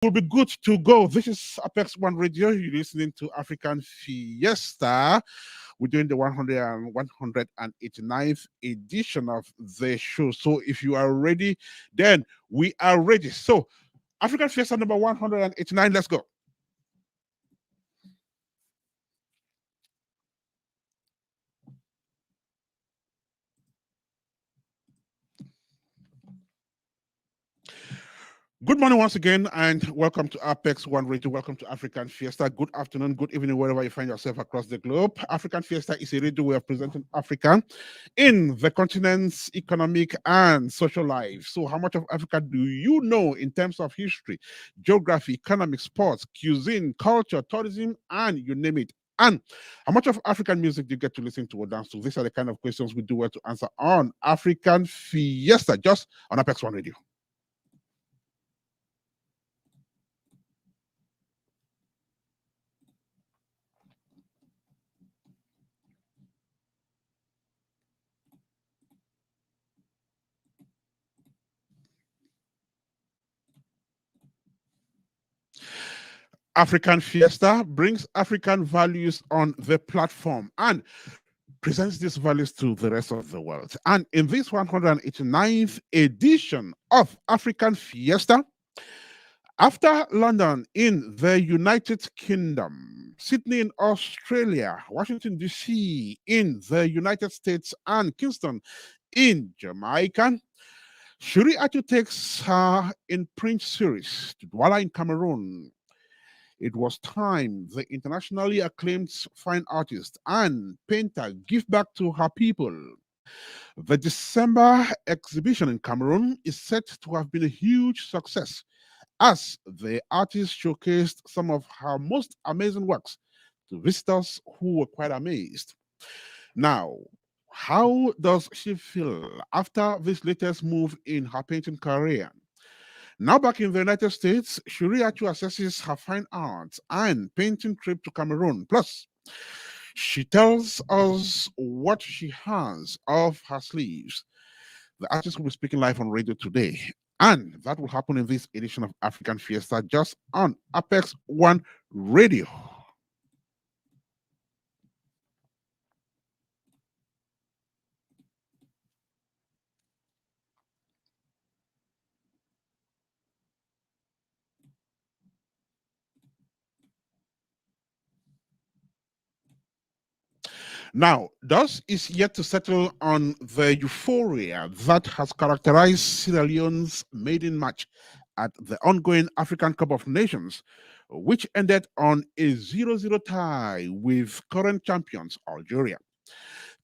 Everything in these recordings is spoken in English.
Will be good to go. This is Apex One Radio. You're listening to African Fiesta. We're doing the 189th edition of the show. So if you are ready, then we are ready. So African Fiesta number 189, let's go. Good morning once again, and welcome to Apex One Radio. Welcome to African Fiesta. Good afternoon, good evening, wherever you find yourself across the globe. African Fiesta is a radio way of presenting Africa in the continent's economic and social life. So, how much of Africa do you know in terms of history, geography, economics, sports, cuisine, culture, tourism, and you name it? And how much of African music do you get to listen to or dance to? These are the kind of questions we do well to answer on African Fiesta, just on Apex One Radio. African Fiesta brings African values on the platform and presents these values to the rest of the world. And in this 189th edition of African Fiesta, after London in the United Kingdom, Sydney in Australia, Washington, D.C. in the United States, and Kingston in Jamaica, Shuri Atu takes her In Print series to Douala in Cameroon. It was time the internationally acclaimed fine artist and painter give back to her people. The December exhibition in Cameroon is said to have been a huge success as the artist showcased some of her most amazing works to visitors who were quite amazed. Now, how does she feel after this latest move in her painting career? Now back in the United States, Shuri Atu assesses her fine art and painting trip to Cameroon. Plus, she tells us what she has off her sleeves. The artist will be speaking live on radio today. And that will happen in this edition of African Fiesta just on Apex One Radio. Now, DOS is yet to settle on the euphoria that has characterized Sierra Leone's maiden match at the ongoing African Cup of Nations, which ended on a 0-0 tie with current champions Algeria.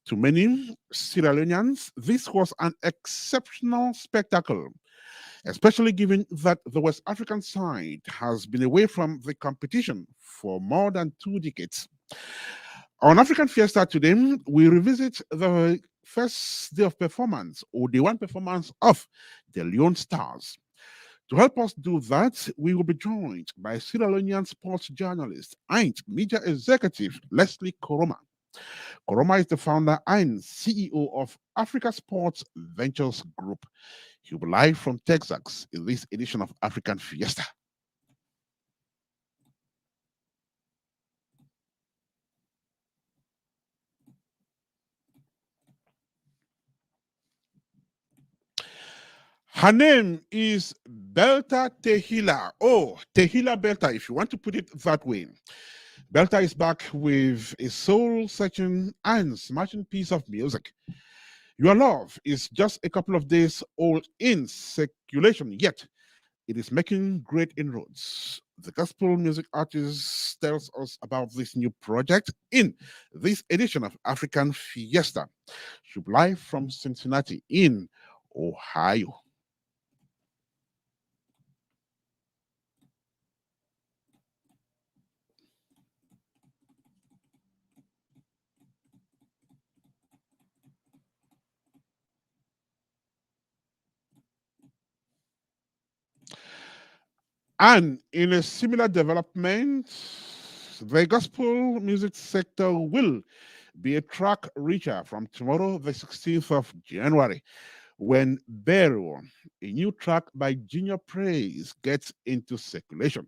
To many Sierra Leoneans, this was an exceptional spectacle, especially given that the West African side has been away from the competition for more than 2 decades. On African Fiesta today, we revisit the first day of performance or the one performance of the Leone Stars. To help us do that, we will be joined by Sierra Leonean sports journalist and media executive Leslie Koroma. Koroma is the founder and CEO of Africa Sports Ventures Group. He'll be live from Texas in this edition of African Fiesta. Her name is Belta Tehila. Oh, Tehila Belta, if you want to put it that way. Belta is back with a soul-searching and smashing piece of music. Your Love is just a couple of days old in circulation, yet it is making great inroads. The gospel music artist tells us about this new project in this edition of African Fiesta. She'll be live from Cincinnati in Ohio. And in a similar development, the gospel music sector will be a track reacher from tomorrow, the 16th of January, when Burial, a new track by Junior Praise, gets into circulation.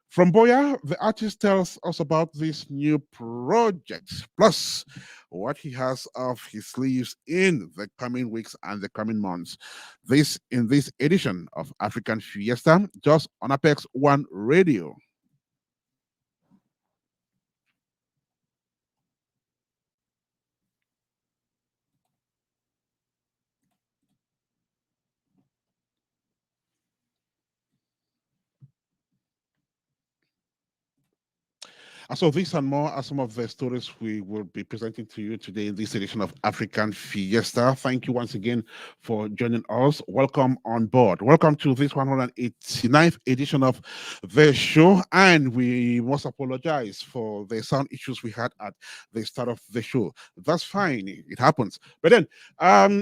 From Boya, the artist tells us about this new project, plus what he has up his sleeves in the coming weeks and the coming months. This in this edition of African Fiesta, just on Apex One Radio. So these and more are some of the stories we will be presenting to you today in this edition of African Fiesta. Thank you once again for joining us. Welcome on board. Welcome to this 189th edition of the show. And we must apologize for the sound issues we had at the start of the show. That's fine. It happens. But then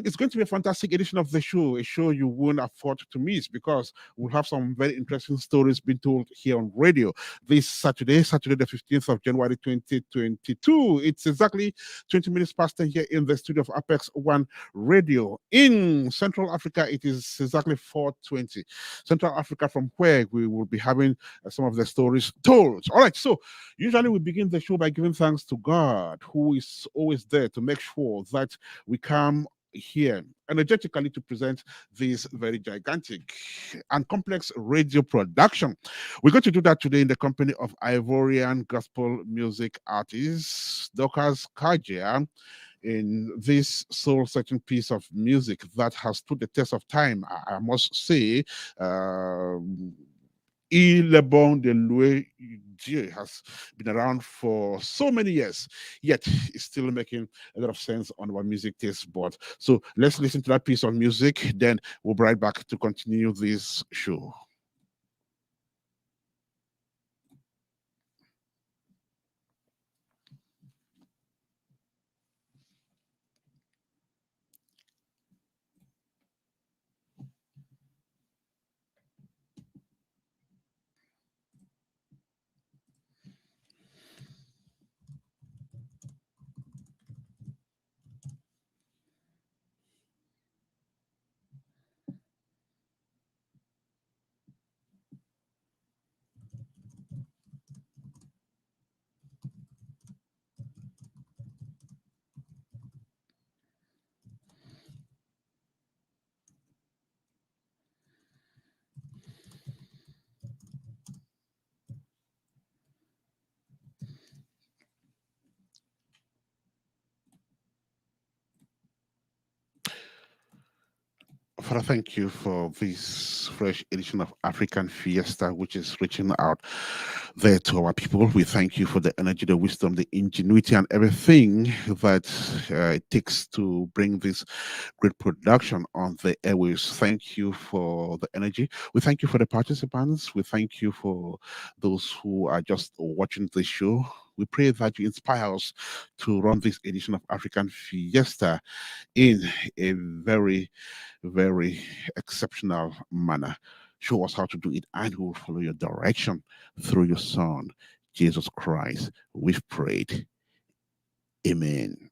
it's going to be a fantastic edition of the show, a show you won't afford to miss because we'll have some very interesting stories being told here on radio this Saturday the 15th of January 2022. It's exactly 20 minutes past 10 here in the studio of Apex One Radio. In Central Africa, it is exactly 4:20. Central Africa, from where we will be having some of the stories told. All right, so usually we begin the show by giving thanks to God, who is always there to make sure that we come here energetically to present this very gigantic and complex radio production. We're going to do that today in the company of Ivorian gospel music artist Dorcas Kajia in this soul-searching piece of music that has stood the test of time, I must say. Il Bon de Louis Dieu has been around for so many years, yet it's still making a lot of sense on our music taste board. So let's listen to that piece of music, then we'll be right back to continue this show. Father, thank you for this fresh edition of African Fiesta, which is reaching out there to our people. We thank you for the energy, the wisdom, the ingenuity, and everything that it takes to bring this great production on the airwaves. Thank you for the energy. We thank you for the participants. We thank you for those who are just watching the show. We pray that you inspire us to run this edition of African Fiesta in a very, very exceptional manner. Show us how to do it, and we will follow your direction through your Son, Jesus Christ. We've prayed. Amen.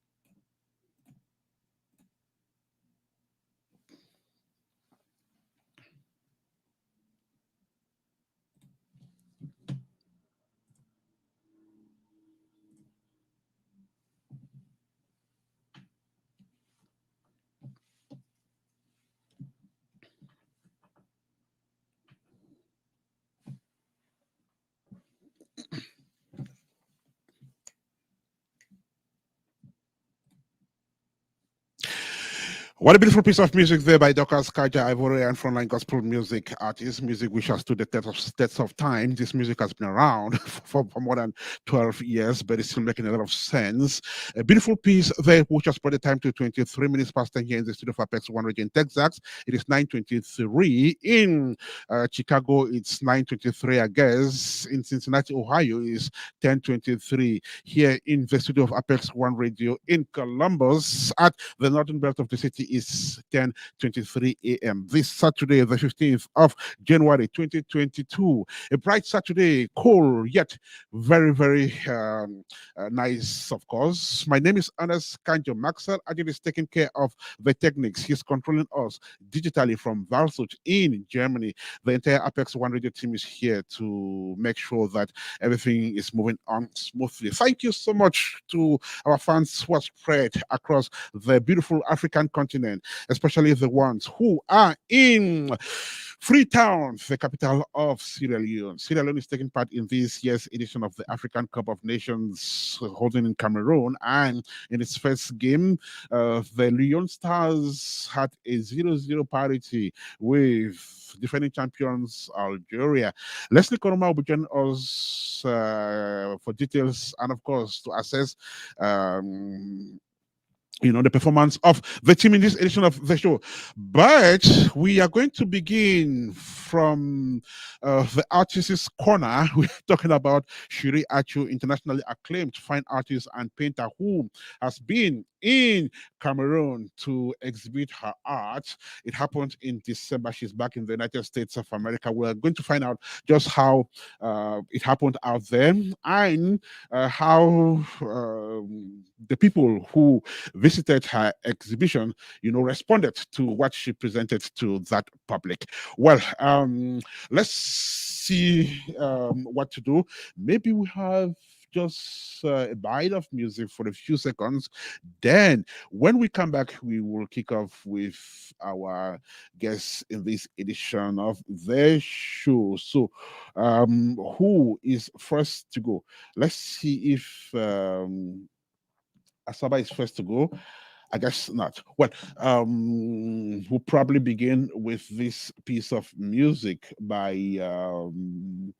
What a beautiful piece of music there by Dorcas Kaja, Ivorian frontline gospel music artist, music which has stood the test of time. This music has been around for more than 12 years, but it's still making a lot of sense. A beautiful piece there, which has brought the time to 23 minutes past 10 here in the studio of Apex One Radio in Texas. It is 9:23 in Chicago. It's 9:23, I guess. In Cincinnati, Ohio, is 10:23. Here in the studio of Apex One Radio in Columbus, at the northern belt of the city is 10:23 a.m. This Saturday, the 15th of January 2022. A bright Saturday, cold yet very, very nice, of course. My name is Ernest Kanjo Maxwell. Ajit is taking care of the techniques. He's controlling us digitally from Valsuch in Germany. The entire Apex One Radio team is here to make sure that everything is moving on smoothly. Thank you so much to our fans who are spread across the beautiful African continent, especially the ones who are in Freetown, the capital of Sierra Leone. Sierra Leone is taking part in this year's edition of the African Cup of Nations holding in Cameroon. And in its first game, the Leone Stars had a 0-0 parity with defending champions Algeria. Leslie Koroma will be joining us for details and, of course, to assess the performance of the team in this edition of the show. But we are going to begin from the artist's corner. We're talking about Shiri Achu, internationally acclaimed fine artist and painter who has been in Cameroon to exhibit her art. It happened in December. She's back in the United States of America. We're going to find out just how it happened out there and how the people who visited her exhibition, responded to what she presented to that public. Well, let's see what to do. Maybe we have just a bite of music for a few seconds. Then, when we come back, we will kick off with our guests in this edition of the show. So, who is first to go? Let's see if Asaba is first to go. I guess not. Well, we'll probably begin with this piece of music by Naomi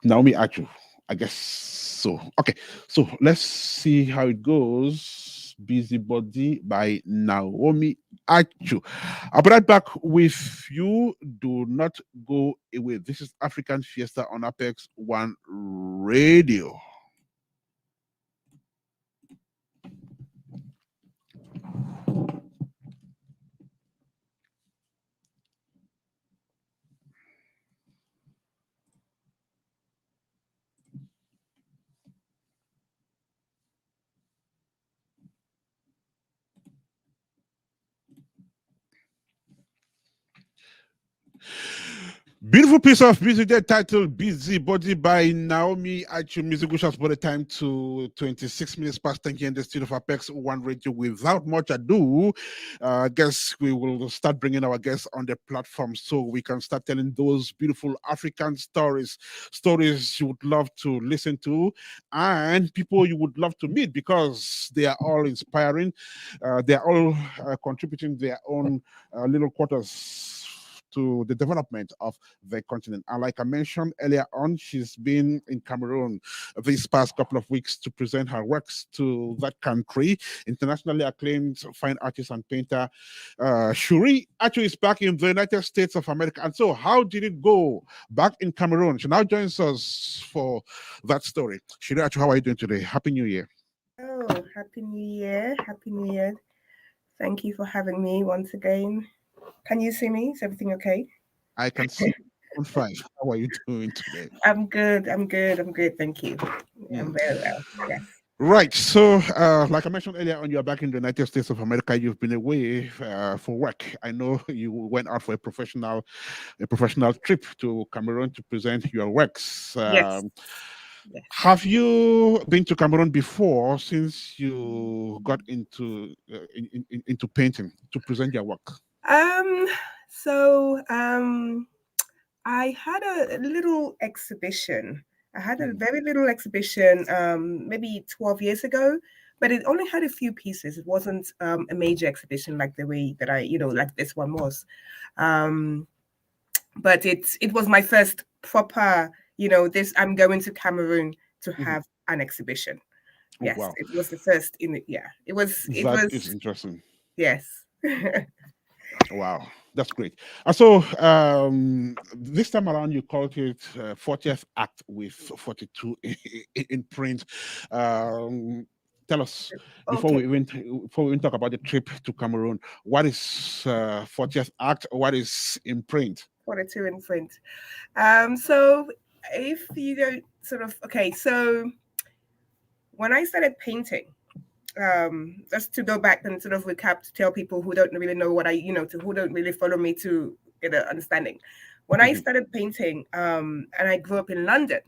Achu. I guess so. Okay, so let's see how it goes. Busybody by Naomi Achu. I'll be right back with you. Do not go away. This is African Fiesta on Apex One Radio. Beautiful piece of music there titled Busy Body by Naomi Achu. Music which has brought the time to 26 minutes past 10 here in the studio of Apex One Radio. Without much ado, I guess we will start bringing our guests on the platform so we can start telling those beautiful African stories you would love to listen to, and people you would love to meet because they are all inspiring. They are all contributing their own little quarters to the development of the continent. And like I mentioned earlier on, she's been in Cameroon these past couple of weeks to present her works to that country. Internationally acclaimed fine artist and painter Shuri actually is back in the United States of America. And so, how did it go back in Cameroon? She now joins us for that story. Shuri Achu, how are you doing today? Happy New Year. Oh, Happy New Year. Happy New Year. Thank you for having me once again. Can you see me? Is everything okay? I can see on five. How are you doing today? I'm good. I'm good. I'm good. Thank you. I'm Mm. very well. Yes. Right. So, like I mentioned earlier on, you're back in the United States of America. You've been away for work. I know you went out for a professional trip to Cameroon to present your works. Yes. Yes. Have you been to Cameroon before since you got into painting to present your work? Um. So I had a little exhibition. I had a Mm, very little exhibition maybe 12 years ago, but it only had a few pieces. It wasn't a major exhibition like the way that like this one was. Um, but it was my first proper, this I'm going to Cameroon to mhm. have an exhibition. Oh, Yes, wow. it was the first in it. Yeah, it That was, is interesting. yes. Wow, that's great. So this time around, you called it 40th Act with 42 in print. Um, tell us Okay. before we even talk about the trip to Cameroon, what is 40th Act? What is Imprint? 42 in print. So if you don't sort of okay, so when I started painting, just to go back and sort of recap to tell people who don't really know what I, to who don't really follow me to get an understanding. When I started painting, and I grew up in London,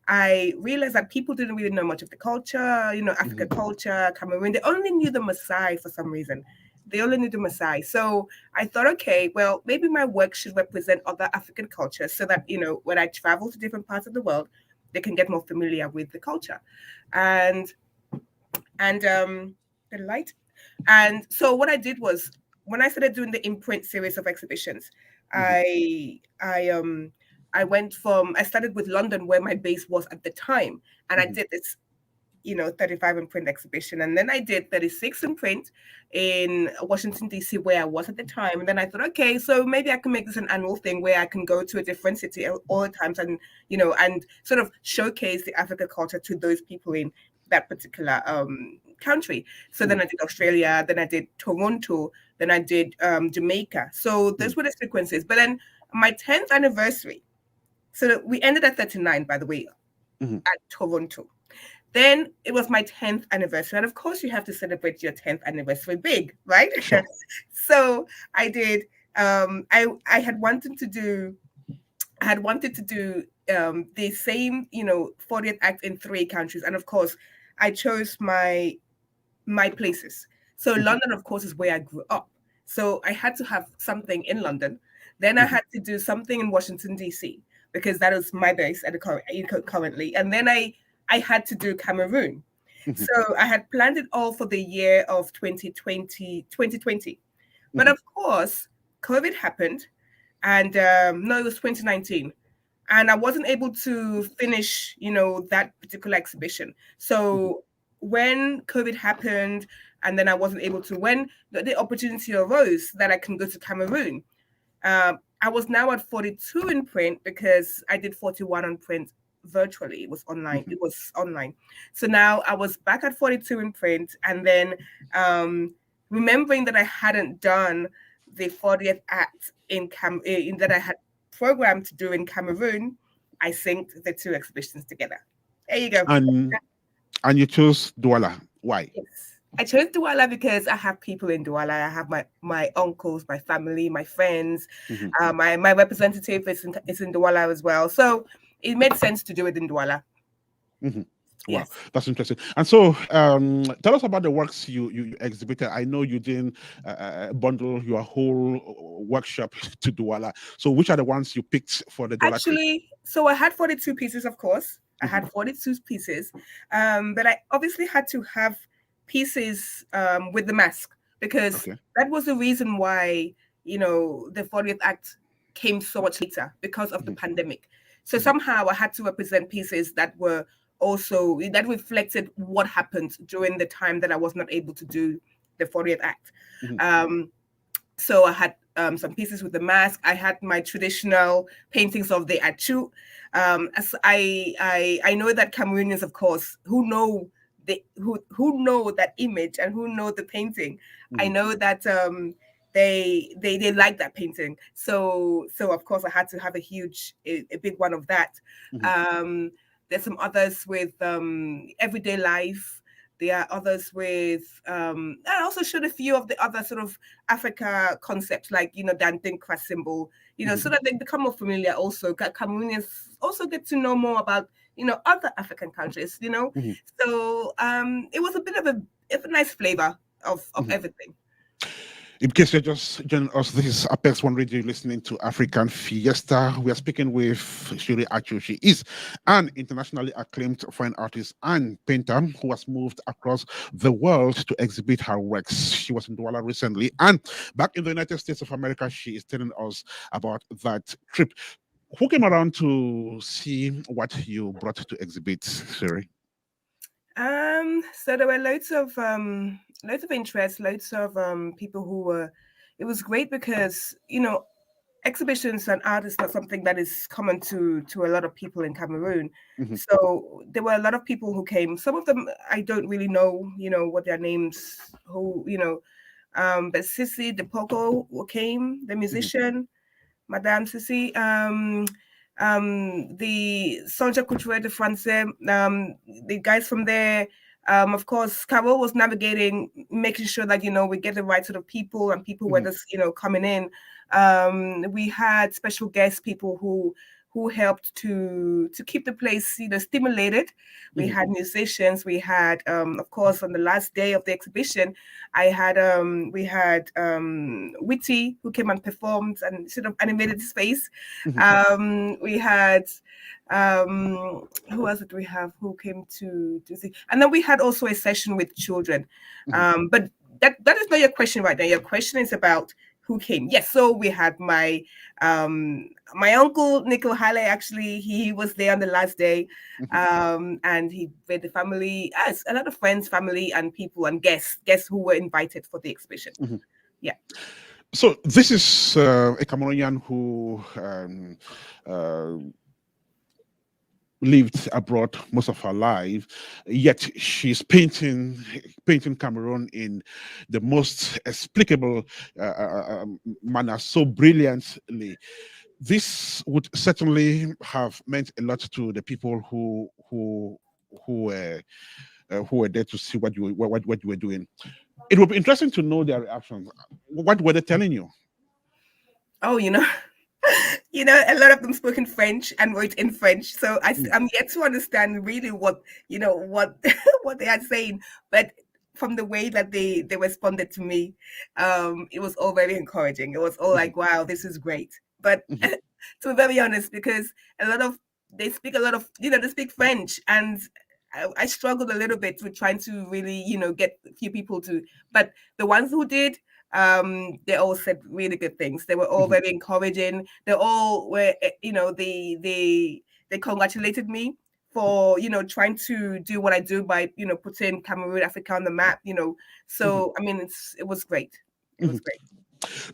I realized that people didn't really know much of the culture, African culture, Cameroon. They only knew the Maasai for some reason. They only knew the Maasai. So I thought, okay, well, maybe my work should represent other African cultures so that, when I travel to different parts of the world, they can get more familiar with the culture. And the light. And so what I did was when I started doing the imprint series of exhibitions, I went from I started with London where my base was at the time, and I did this 35 in print exhibition. And then I did 36 in print in Washington, D.C., where I was at the time. And then I thought, okay, so maybe I can make this an annual thing where I can go to a different city all the times and, and sort of showcase the African culture to those people in that particular country. So then I did Australia, then I did Toronto, then I did Jamaica. So those were the sequences. But then my 10th anniversary, so we ended at 39, by the way, at Toronto. Then it was my 10th anniversary. And of course, you have to celebrate your 10th anniversary big, right? Sure. So I did, I had wanted to do, the same, 40th act in 3 countries. And of course, I chose my places. So London, of course, is where I grew up. So I had to have something in London. Then I had to do something in Washington, D.C., because that is my base at the currently. And then I had to do Cameroon. So I had planned it all for the year of 2020. But of course, COVID happened. And no, it was 2019. And I wasn't able to finish, that particular exhibition. So when COVID happened, and then I wasn't able to, when the opportunity arose that I can go to Cameroon, I was now at 42 in print because I did 41 on print virtually. It was online. It was online. So now I was back at 42 in print, and then remembering that I hadn't done the 40th act in that I had programmed to do in Cameroon, I synced the 2 exhibitions together. There you go. And you chose Douala. Why? Yes. I chose Douala because I have people in Douala. I have my uncles, my family, my friends. My representative is in Douala as well. So it made sense to do it in Douala. Wow, Yes. that's interesting. And so, tell us about the works you exhibited. I know you didn't bundle your whole workshop to Douala. So, which are the ones you picked for the Douala trip? Actually, so I had 42 pieces, of course. I had 42 pieces, but I obviously had to have pieces with the mask because that was the reason why, the 40th act came so much later because of the pandemic. So somehow I had to represent pieces that were also, that reflected what happened during the time that I was not able to do the 40th act. So I had some pieces with the mask. I had my traditional paintings of the Achu. As I know that Cameroonians, of course, who know that image and who know the painting. I know that they like that painting. So of course I had to have a big one of that. There's some others with everyday life. There are others with, I also showed a few of the other sort of Africa concepts, like, dancing cross symbol, so that they become more familiar also. Cameroonians also get to know more about, other African countries, So it was a bit of a nice flavor of everything. In case you're just joining us, this is Apex One Radio listening to African Fiesta. We are speaking with Shiri Achu. She is an internationally acclaimed fine artist and painter who has moved across the world to exhibit her works. She was in Douala recently, and back in the United States of America, she is telling us about that trip. Who came around to see what you brought to exhibit, Shiri? So there were loads of interest, loads of people who were. It was great because exhibitions and art is not something that is common to a lot of people in Cameroon. Mhm. So there were a lot of people who came. Some of them I don't really know, what their names, but Sissy the Poco who came, the Mhm. musician, Madame Sissy, the Centre Culturel de Français, the guys from there. Of course, Carol was navigating, making sure that we get the right sort of people, and people were Mhm. just coming in. We had special guest people who helped to keep the place stimulated. We Mhm. had musicians. We had, of course, on the last day of the exhibition, we had Witty, who came and performed and sort of animated the space. Mhm. We had who else did we have who came to see? And then we had also a session with children. Mhm. But that is not your question right now. Your question is about who came. Yes, so we had my uncle Nico Hale. Actually, he was there on the last day, Mhm. and he with the family, as a lot of friends, family, and people and guests who were invited for the exhibition. Mhm. Yeah. So this is a Cameroonian who uh, lived abroad most of her life, yet she's painting Cameroon in the most explicable manner, so brilliantly. This would certainly have meant a lot to the people who were there to see what you were doing. It would be interesting to know their reactions. What were they telling you? Oh, a lot of them spoke in French and wrote in French. So Mm. I'm yet to understand really what what they are saying. But from the way that they responded to me, it was all very encouraging. It was all Mhm. like, wow, this is great. But Mhm. to be very honest, because a lot of they speak a lot of they speak French, and I struggled a little bit with trying to really get a few people to. But the ones who did, they all said really good things. They were all Mhm. very encouraging. They all were they congratulated me for trying to do what I do by putting Cameroon, Africa on the map. Mhm. So I mean it was great. It was Mhm. great.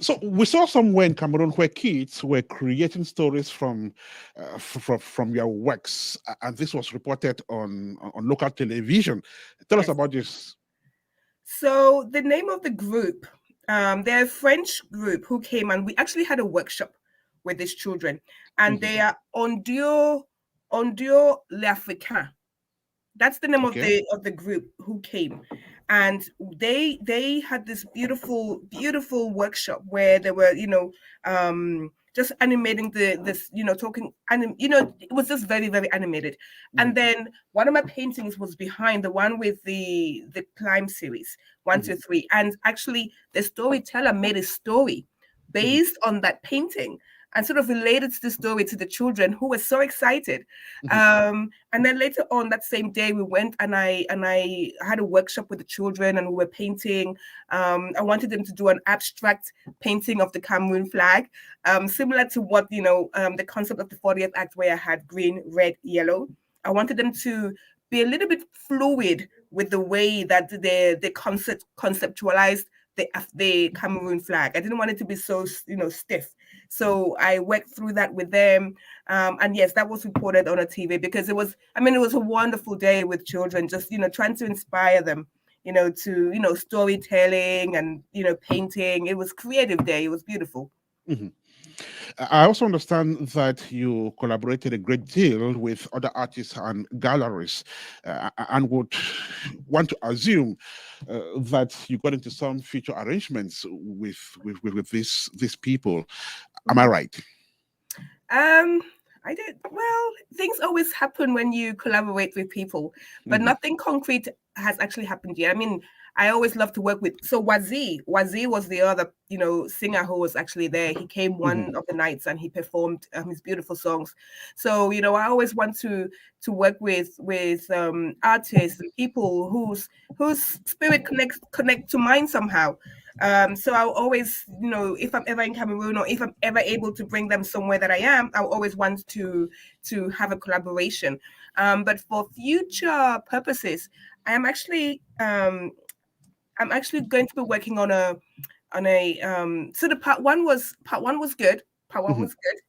So we saw somewhere in Cameroon where kids were creating stories from your works, and this was reported on local television. Tell us Yes. about this. So the name of the group, they're a French group who came, and we actually had a workshop with these children, and Mhm. they are Ondio l'Africain. That's the name of Okay. the group who came, and they had this beautiful workshop where they were just animating this talking and it was just very animated. And Mhm. then one of my paintings was behind the one with the climb series one Mhm. two three, and actually the storyteller made a story Mhm. based on that painting and sort of related the story to the children who were so excited. Mhm. And then later on that same day, we went and I had a workshop with the children, and we were painting. I wanted them to do an abstract painting of the Cameroon flag, similar to what the concept of the 40th Act, where I had green, red, yellow. I wanted them to be a little bit fluid with the way that they conceptualized the Cameroon flag. I didn't want it to be so stiff. So I worked through that with them. And yes, that was reported on a TV because it was a wonderful day with children, just, trying to inspire them, to, storytelling and, painting. It was creative day. It was beautiful. Mhm. I also understand that you collaborated a great deal with other artists and galleries, and would want to assume that you got into some future arrangements with these people. Am I Mhm. right? Um, I did well. Things always happen when you collaborate with people, but Mhm. nothing concrete has actually happened yet. I mean, I always love to work with. So Wazi was the other, singer who was actually there. He came Mhm. one of the nights and he performed his beautiful songs. So I always want to work with artists and people whose spirit connect to mine somehow. So I'll always, if I'm ever in Cameroon or if I'm ever able to bring them somewhere that I am, I'll always want to have a collaboration. But for future purposes, I am actually I'm actually going to be working on a so the part one was good. Power was good.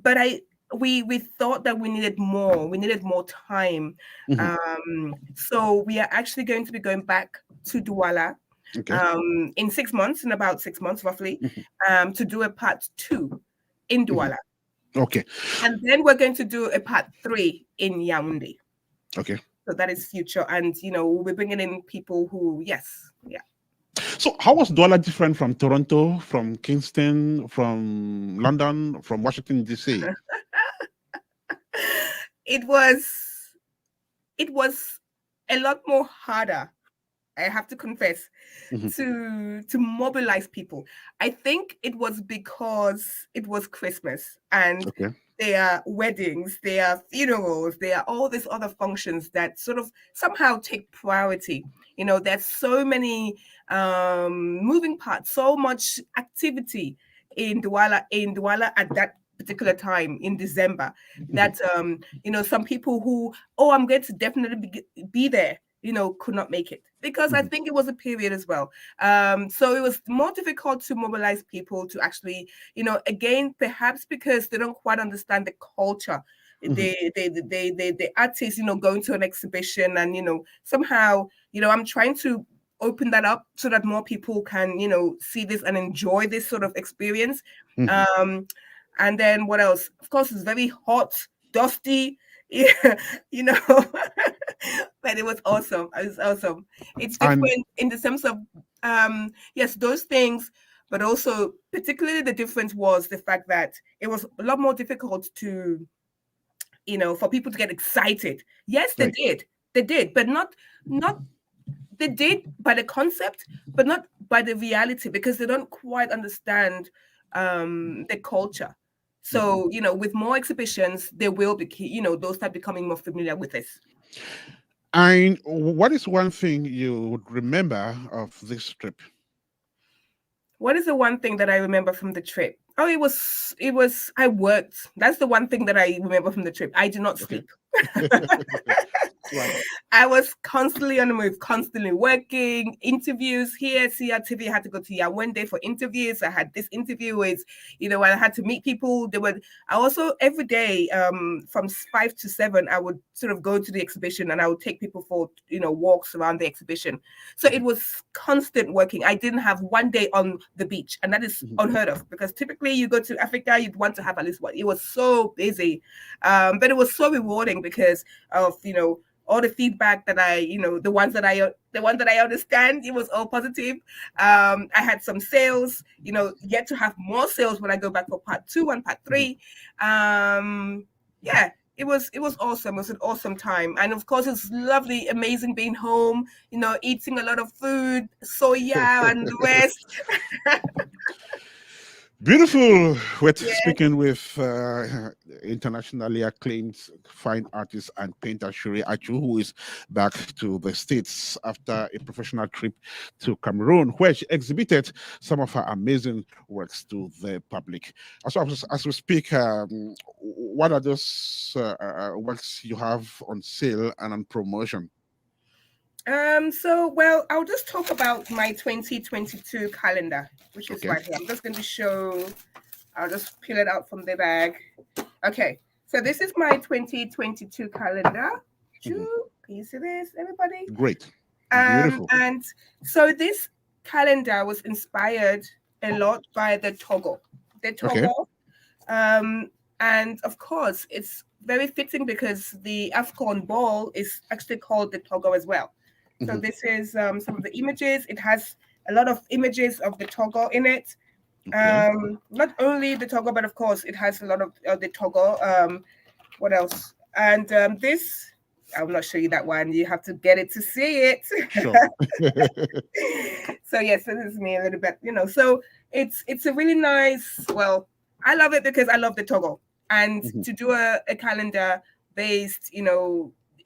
But we thought that we needed more. We needed more time. So we are actually going to be going back to Douala Okay. in 6 months, in about 6 months roughly, to do a part 2 in Douala. Okay. And then we're going to do a part 3 in Yaoundé. Okay. So that is future. And, we'll be bringing in people who, yes. Yeah. So how was Douala different from Toronto, from Kingston, from London, from Washington, D.C.? It was a lot more harder, I have to confess, to mobilize people. I think it was because it was Christmas and there are weddings, there are funerals, there are all these other functions that sort of somehow take priority. There's so many moving parts, so much activity in Douala at that particular time in December that some people who, I'm going to definitely be there, could not make it because I think it was a period as well. So it was more difficult to mobilize people to actually, again, perhaps because they don't quite understand the culture. The artists, going to an exhibition and, somehow, I'm trying to open that up so that more people can, see this and enjoy this sort of experience. And then what else? Of course, it's very hot, dusty, yeah, but it was awesome. It was awesome. It's different in the sense of, yes, those things, but also particularly the difference was the fact that it was a lot more difficult to, for people to get excited. Yes, they did, but not they did by the concept, but not by the reality because they don't quite understand the culture. So, with more exhibitions, they will be, they'll start becoming more familiar with this. And what is one thing you would remember of this trip? What is the one thing that I remember from the trip? Oh, I worked. That's the one thing that I remember from the trip. I did not sleep. Right. I was constantly on the move, constantly working, interviews here, CRTV. I had to go to Yaoundé for interviews. I had this interview with, I had to meet people. I also every day, from 5 to 7, I would sort of go to the exhibition and I would take people for, walks around the exhibition. So it was constant working. I didn't have one day on the beach, and that is unheard of because typically you go to Africa, you'd want to have at least one. It was so busy, but it was so rewarding because of, all the feedback that the ones that I understand, it was all positive. I had some sales, yet to have more sales when I go back for part 2 and part 3. Yeah, it was awesome. It was an awesome time. And of course, it's lovely, amazing being home, eating a lot of food, soya and the rest. Beautiful. We're speaking with internationally acclaimed fine artist and painter Shuri Achu, who is back to the States after a professional trip to Cameroon, where she exhibited some of her amazing works to the public. As we speak, what are those works you have on sale and on promotion? Well, I'll just talk about my 2022 calendar, which is right here. I'm just going to show, I'll just peel it out from the bag. Okay, so this is my 2022 calendar. Can you see this, everybody? Great. Beautiful. And so this calendar was inspired a lot by the Togo. And of course, it's very fitting because the AFCON ball is actually called the Togo as well. So this is some of the images. It has a lot of images of the Togo in it. Not only the Togo, but of course, it has a lot of the Togo. What else? And this, I'll not show you that one. You have to get it to see it. Sure. So yes, this is me a little bit, So it's a really nice. Well, I love it because I love the Togo, and to do a calendar based,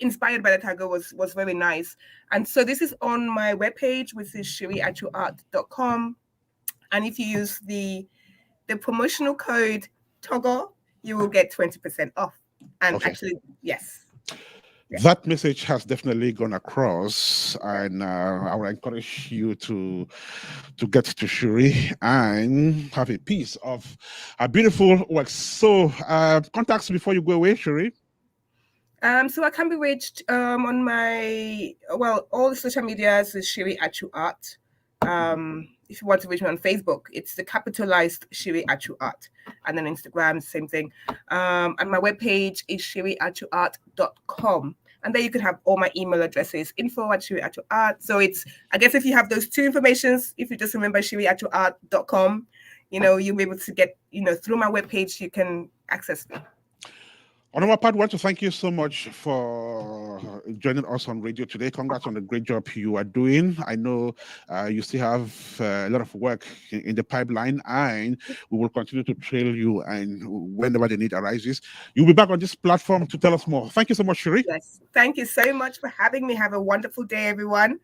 inspired by the Togo was very nice. And so this is on my webpage, which is shiriachuart.com. And if you use the promotional code Togo, you will get 20% off. And actually, yes. Yeah. That message has definitely gone across, and I would encourage you to get to Shuri and have a piece of a beautiful work. So, contacts before you go away, Shuri. So I can be reached on my, well, all the social medias is Shiri Achu Art. If you want to reach me on Facebook, it's the capitalized Shiri Achu Art. And then Instagram, same thing. And my webpage is shiriachuart.com. And there you can have all my email addresses, info@shiriachuart. So it's, I guess if you have those two informations, if you just remember shiriachuart.com, you'll be able to get, through my webpage, you can access me. On our part, I want to thank you so much for joining us on radio today. Congrats on the great job you are doing. I know you still have a lot of work in the pipeline, and we will continue to trail you. And whenever the need arises, you'll be back on this platform to tell us more. Thank you so much, Shuri. Yes. Thank you so much for having me. Have a wonderful day, everyone.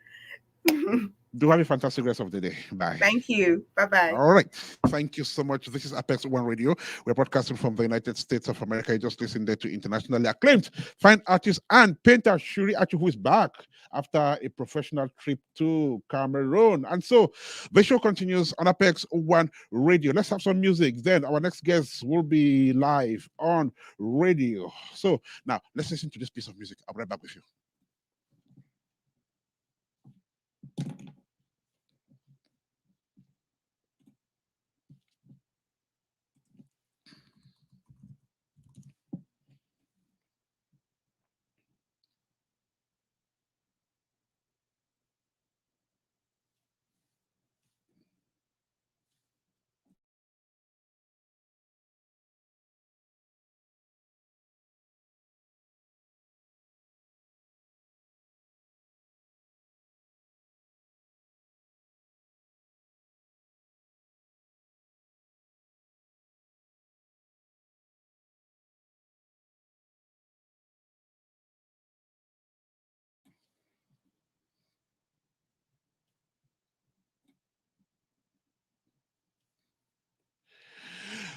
Do have a fantastic rest of the day. Bye. Thank you. Bye-bye. All right. Thank you so much. This is Apex One Radio. We're broadcasting from the United States of America. You just listened there to internationally acclaimed fine artist and painter Shuri Achu, who is back after a professional trip to Cameroon. And so the show continues on Apex One Radio. Let's have some music. Then our next guest will be live on radio. So now let's listen to this piece of music. I'll be right back with you.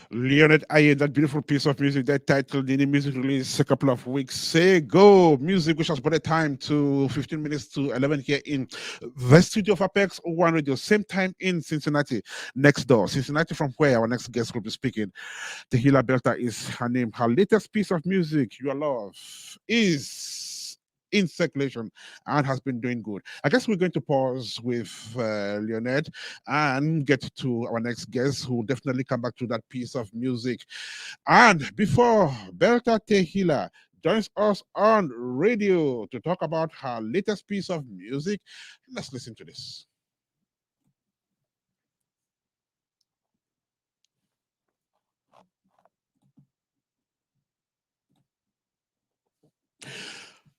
Leone, that beautiful piece of music that titled in the music release a couple of weeks ago. Music which has brought the time to 15 minutes to 11 here in the studio of Apex One Radio. Same time in Cincinnati, next door. Cincinnati, from where our next guest will be speaking. Tehila Belta is her name. Her latest piece of music, Your Love, is in circulation and has been doing good. I guess we're going to pause with Leonette and get to our next guest, who will definitely come back to that piece of music. And before Belta Tehila joins us on radio to talk about her latest piece of music, let's listen to this.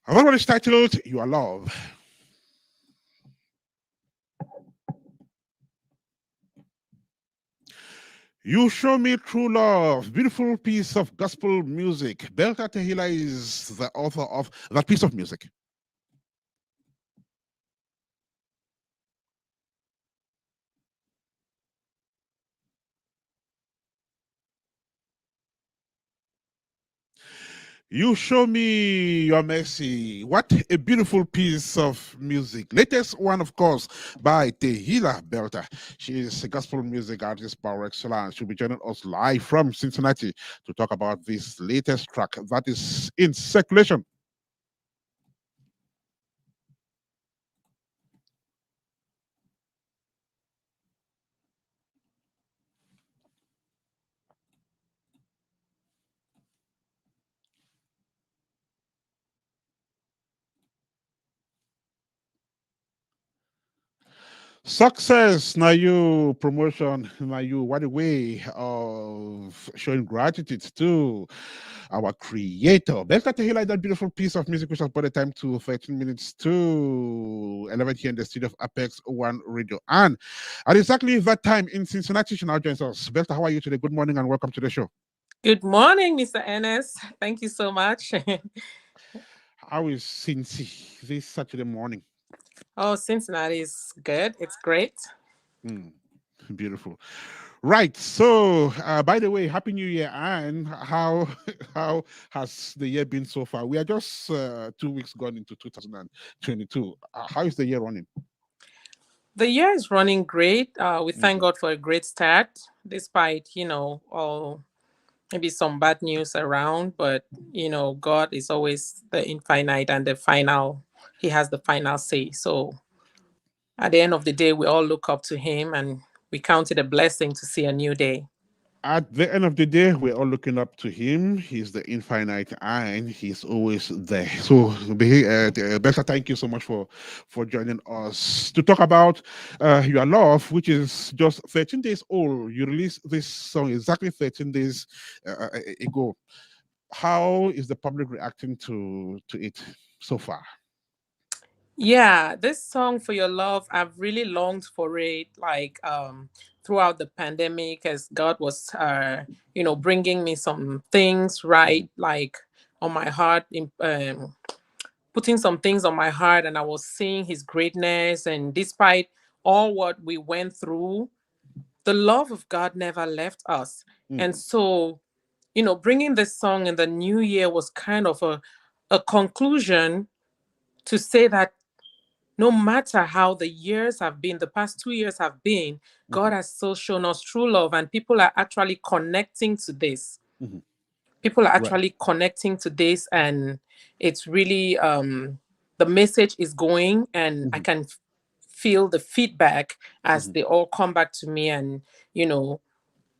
That one is titled Your Love. You show me true love. Beautiful piece of gospel music. Belta Tehila is the author of that piece of music. You show me your mercy. What a beautiful piece of music. Latest one, of course, by Tehila Belta. She is a gospel music artist par excellence. She'll be joining us live from Cincinnati to talk about this latest track that is in circulation. Success, now you promotion, now you what a way of showing gratitude to our creator. Let's start to hear like that beautiful piece of music which has brought the time to 13 minutes to 11 here in the studio of Apex One Radio. And at exactly that time in Cincinnati, she now joins us. Belta, how are you today? Good morning and welcome to the show. Good morning, Mr. Ennis. Thank you so much. How is Cincy this Saturday morning? Oh, Cincinnati is good. It's great. Beautiful. Right. So, by the way, Happy New Year, and how how has the year been so far? We are just 2 weeks gone into 2022. How is the year running? The year is running great. We thank Hmm. God for a great start, despite, all maybe some bad news around. But, God is always the infinite and the final, He has the final say. So at the end of the day, we all look up to Him and we count it a blessing to see a new day. At the end of the day, we're all looking up to him. He's the infinite and he's always there. So, Becca, thank you so much for joining us to talk about Your Love, which is just 13 days old. You released this song exactly 13 days ago. How is the public reacting to it so far? Yeah, this song For Your Love, I've really longed for it like throughout the pandemic as God was bringing me some things Mhm, right like on my heart putting some things on my heart, and I was seeing his greatness, and despite all what we went through, the love of God never left us. And mhm, so, bringing this song in the new year was kind of a conclusion to say that no matter how the years have been, the past 2 years have been, God mhm, has still shown us true love, and people are actually connecting to this. mhm. People are Right. actually connecting to this, and it's really the message is going, and I Mhm, can feel the feedback as mhm. they all come back to me, and you know,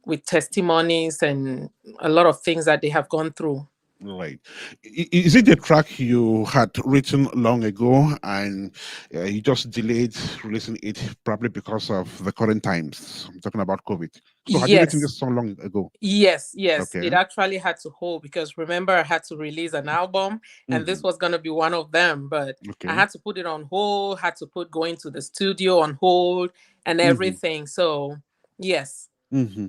with testimonies and a lot of things that they have gone through. Right. Is it the track you had written long ago and you just delayed releasing it probably because of the current times? I'm talking about COVID. So had you written Yes. this song long ago? Yes, Okay. it actually had to hold because remember I had to release an album and this Hmm. was going to be one of them, but I Okay. had to put it on hold, had to put going to the studio on hold and Hmm. everything. So, yes. Hmm.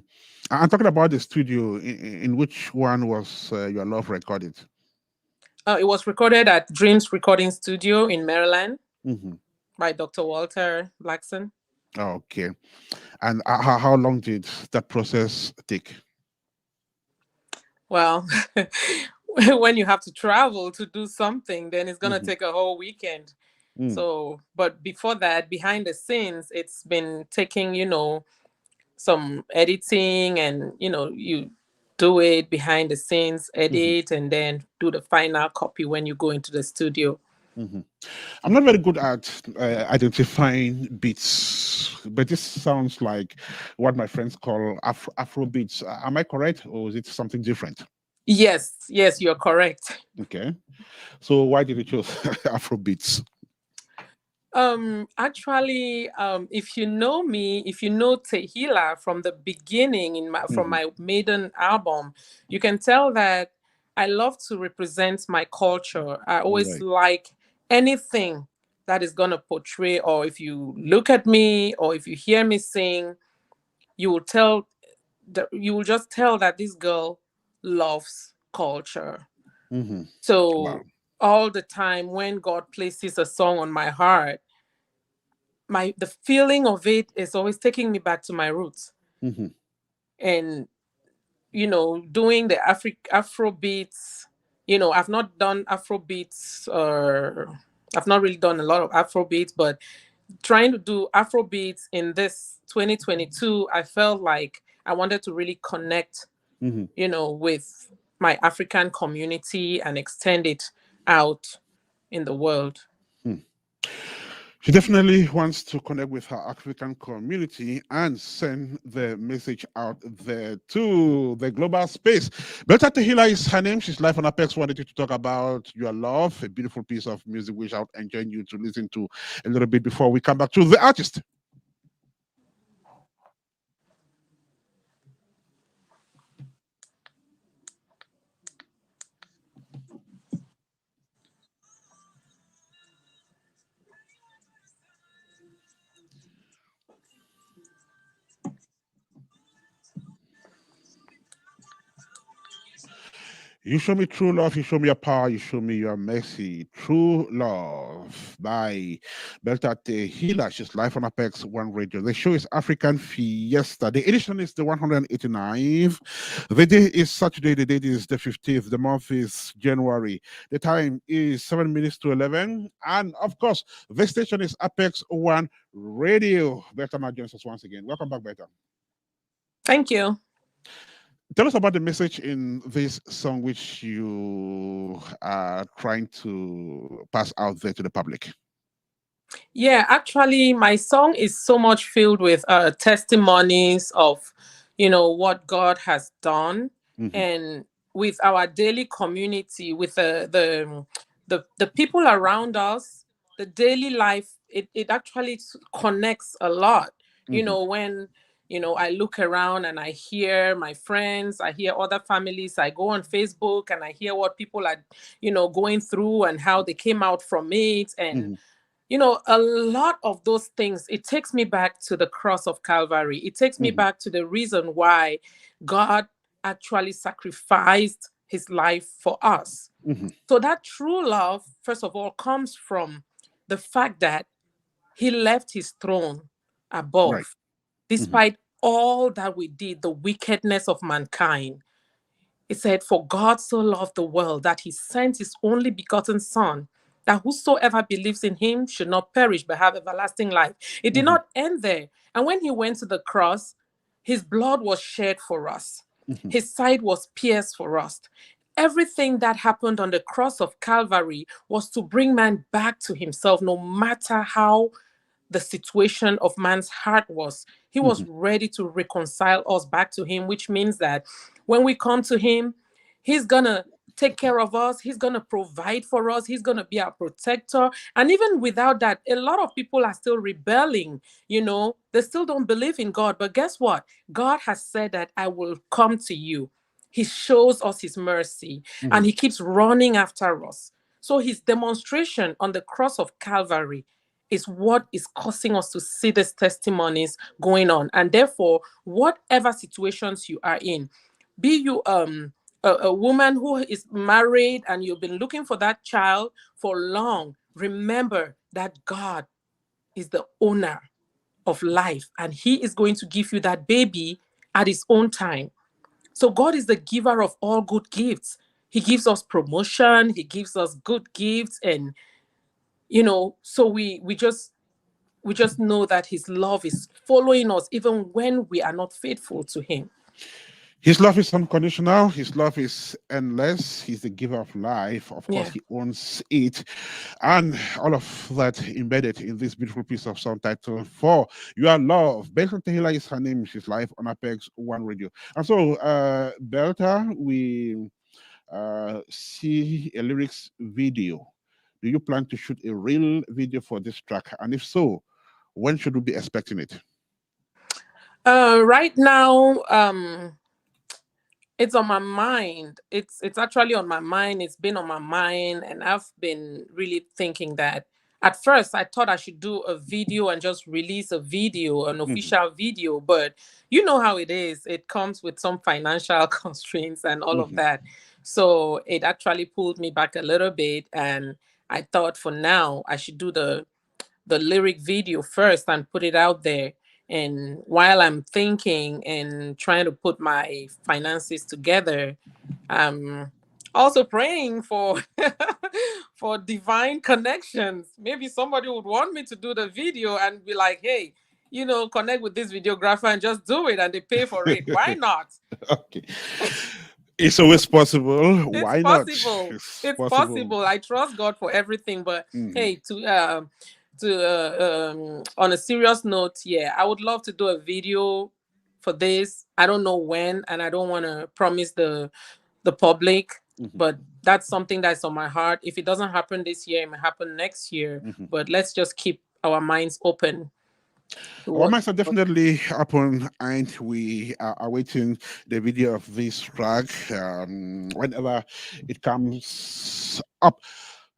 I'm talking about the studio. In which one was Your Love recorded? It was recorded at Dreams Recording Studio in Maryland Hmm. by Dr. Walter Blackson. Okay. And how long did that process take? Well, when you have to travel to do something, then it's going to Hmm. take a whole weekend. Mm. So, but before that, behind the scenes, it's been taking, some editing and, you do it behind the scenes, Hmm. edit, and then do the final copy when you go into the studio. Hmm. I'm not very good at identifying beats, but this sounds like what my friends call Afro beats. Am I correct, or is it something different? Yes, you're correct. Okay, so why did you choose Afro beats? Actually, if you know me, if you know Tehila from the beginning from Hmm. my maiden album, you can tell that I love to represent my culture. I always Right. like anything that is gonna portray, or if you look at me, or if you hear me sing, you will tell you will just tell that this girl loves culture. Hmm. Wow. So all the time when God places a song on my heart, the feeling of it is always taking me back to my roots, Hmm. and doing the afro beats. I've not done afro beats, or I've not really done a lot of afro beats, but trying to do afro beats in this 2022, I felt like I wanted to really connect, Hmm. with my African community and extend it out in the world. She definitely wants to connect with her African community and send the message out there to the global space. Belta Tehila is her name. She's live on Apex. Wanted you to talk about Your Love, a beautiful piece of music which I would enjoy you to listen to a little bit before we come back to the artist. You show me true love, you show me your power, you show me your mercy. True Love by Belta Tehila. She's live on Apex One Radio. The show is African Fiesta. The edition is the 189th. The day is Saturday, the date is the 15th. The month is January. The time is 7 minutes to 11. And of course, the station is Apex One Radio. Berta joins us once again. Welcome back, Berta. Thank you. Tell us about the message in this song which you are trying to pass out there to the public. Yeah, actually, my song is so much filled with testimonies of, what God has done, and with our daily community, with the people around us, the daily life. It actually connects a lot. When I look around and I hear my friends, I hear other families. I go on Facebook and I hear what people are, going through and how they came out from it, and a lot of those things, it takes me back to the cross of Calvary. It takes me back to the reason why God actually sacrificed his life for us. So that true love, first of all, comes from the fact that he left his throne above, Right. despite all that we did, the wickedness of mankind. It said, "For God so loved the world that he sent his only begotten Son, that whosoever believes in him should not perish but have everlasting life." It did not end there. And when he went to the cross, his blood was shed for us. His side was pierced for us. Everything that happened on the cross of Calvary was to bring man back to himself, no matter how the situation of man's heart was. He was ready to reconcile us back to him, which means that when we come to him, he's gonna take care of us, he's gonna provide for us, he's gonna be our protector. And even without that, a lot of people are still rebelling. They still don't believe in God. But guess what? God has said that I will come to you. He shows us his mercy, and he keeps running after us. So his demonstration on the cross of Calvary is what is causing us to see these testimonies going on. And therefore, whatever situations you are in, be you a woman who is married and you've been looking for that child for long, remember that God is the owner of life, and he is going to give you that baby at his own time. So God is the giver of all good gifts. He gives us promotion, he gives us good gifts, and so we just know that his love is following us even when we are not faithful to him. His love is unconditional. His love is endless. He's the giver of life. Of course, he owns it. And all of that embedded in this beautiful piece of song titled For Your Love. Belta Tehila is her name. She's live on Apex One Radio. And so, Belta, we see a lyrics video. Do you plan to shoot a real video for this track? And if so, when should we be expecting it? Right now, it's on my mind. It's actually on my mind. It's been on my mind, and I've been really thinking that. At first, I thought I should do a video and just release a video, an official video, but you know how it is. It comes with some financial constraints and all of that. So it actually pulled me back a little bit, and I thought for now I should do the lyric video first and put it out there. And while I'm thinking and trying to put my finances together, I'm also praying for for divine connections. Maybe somebody would want me to do the video and be like, hey, connect with this videographer and just do it, and they pay for it. Why not? Okay. It's always possible. Why not? It's possible. I trust God for everything. But hey, on a serious note, I would love to do a video for this. I don't know when, and I don't want to promise the public, but that's something that's on my heart. If it doesn't happen this year, it may happen next year. But let's just keep our minds open. Our minds are definitely open, and we are awaiting the video of this track whenever it comes up.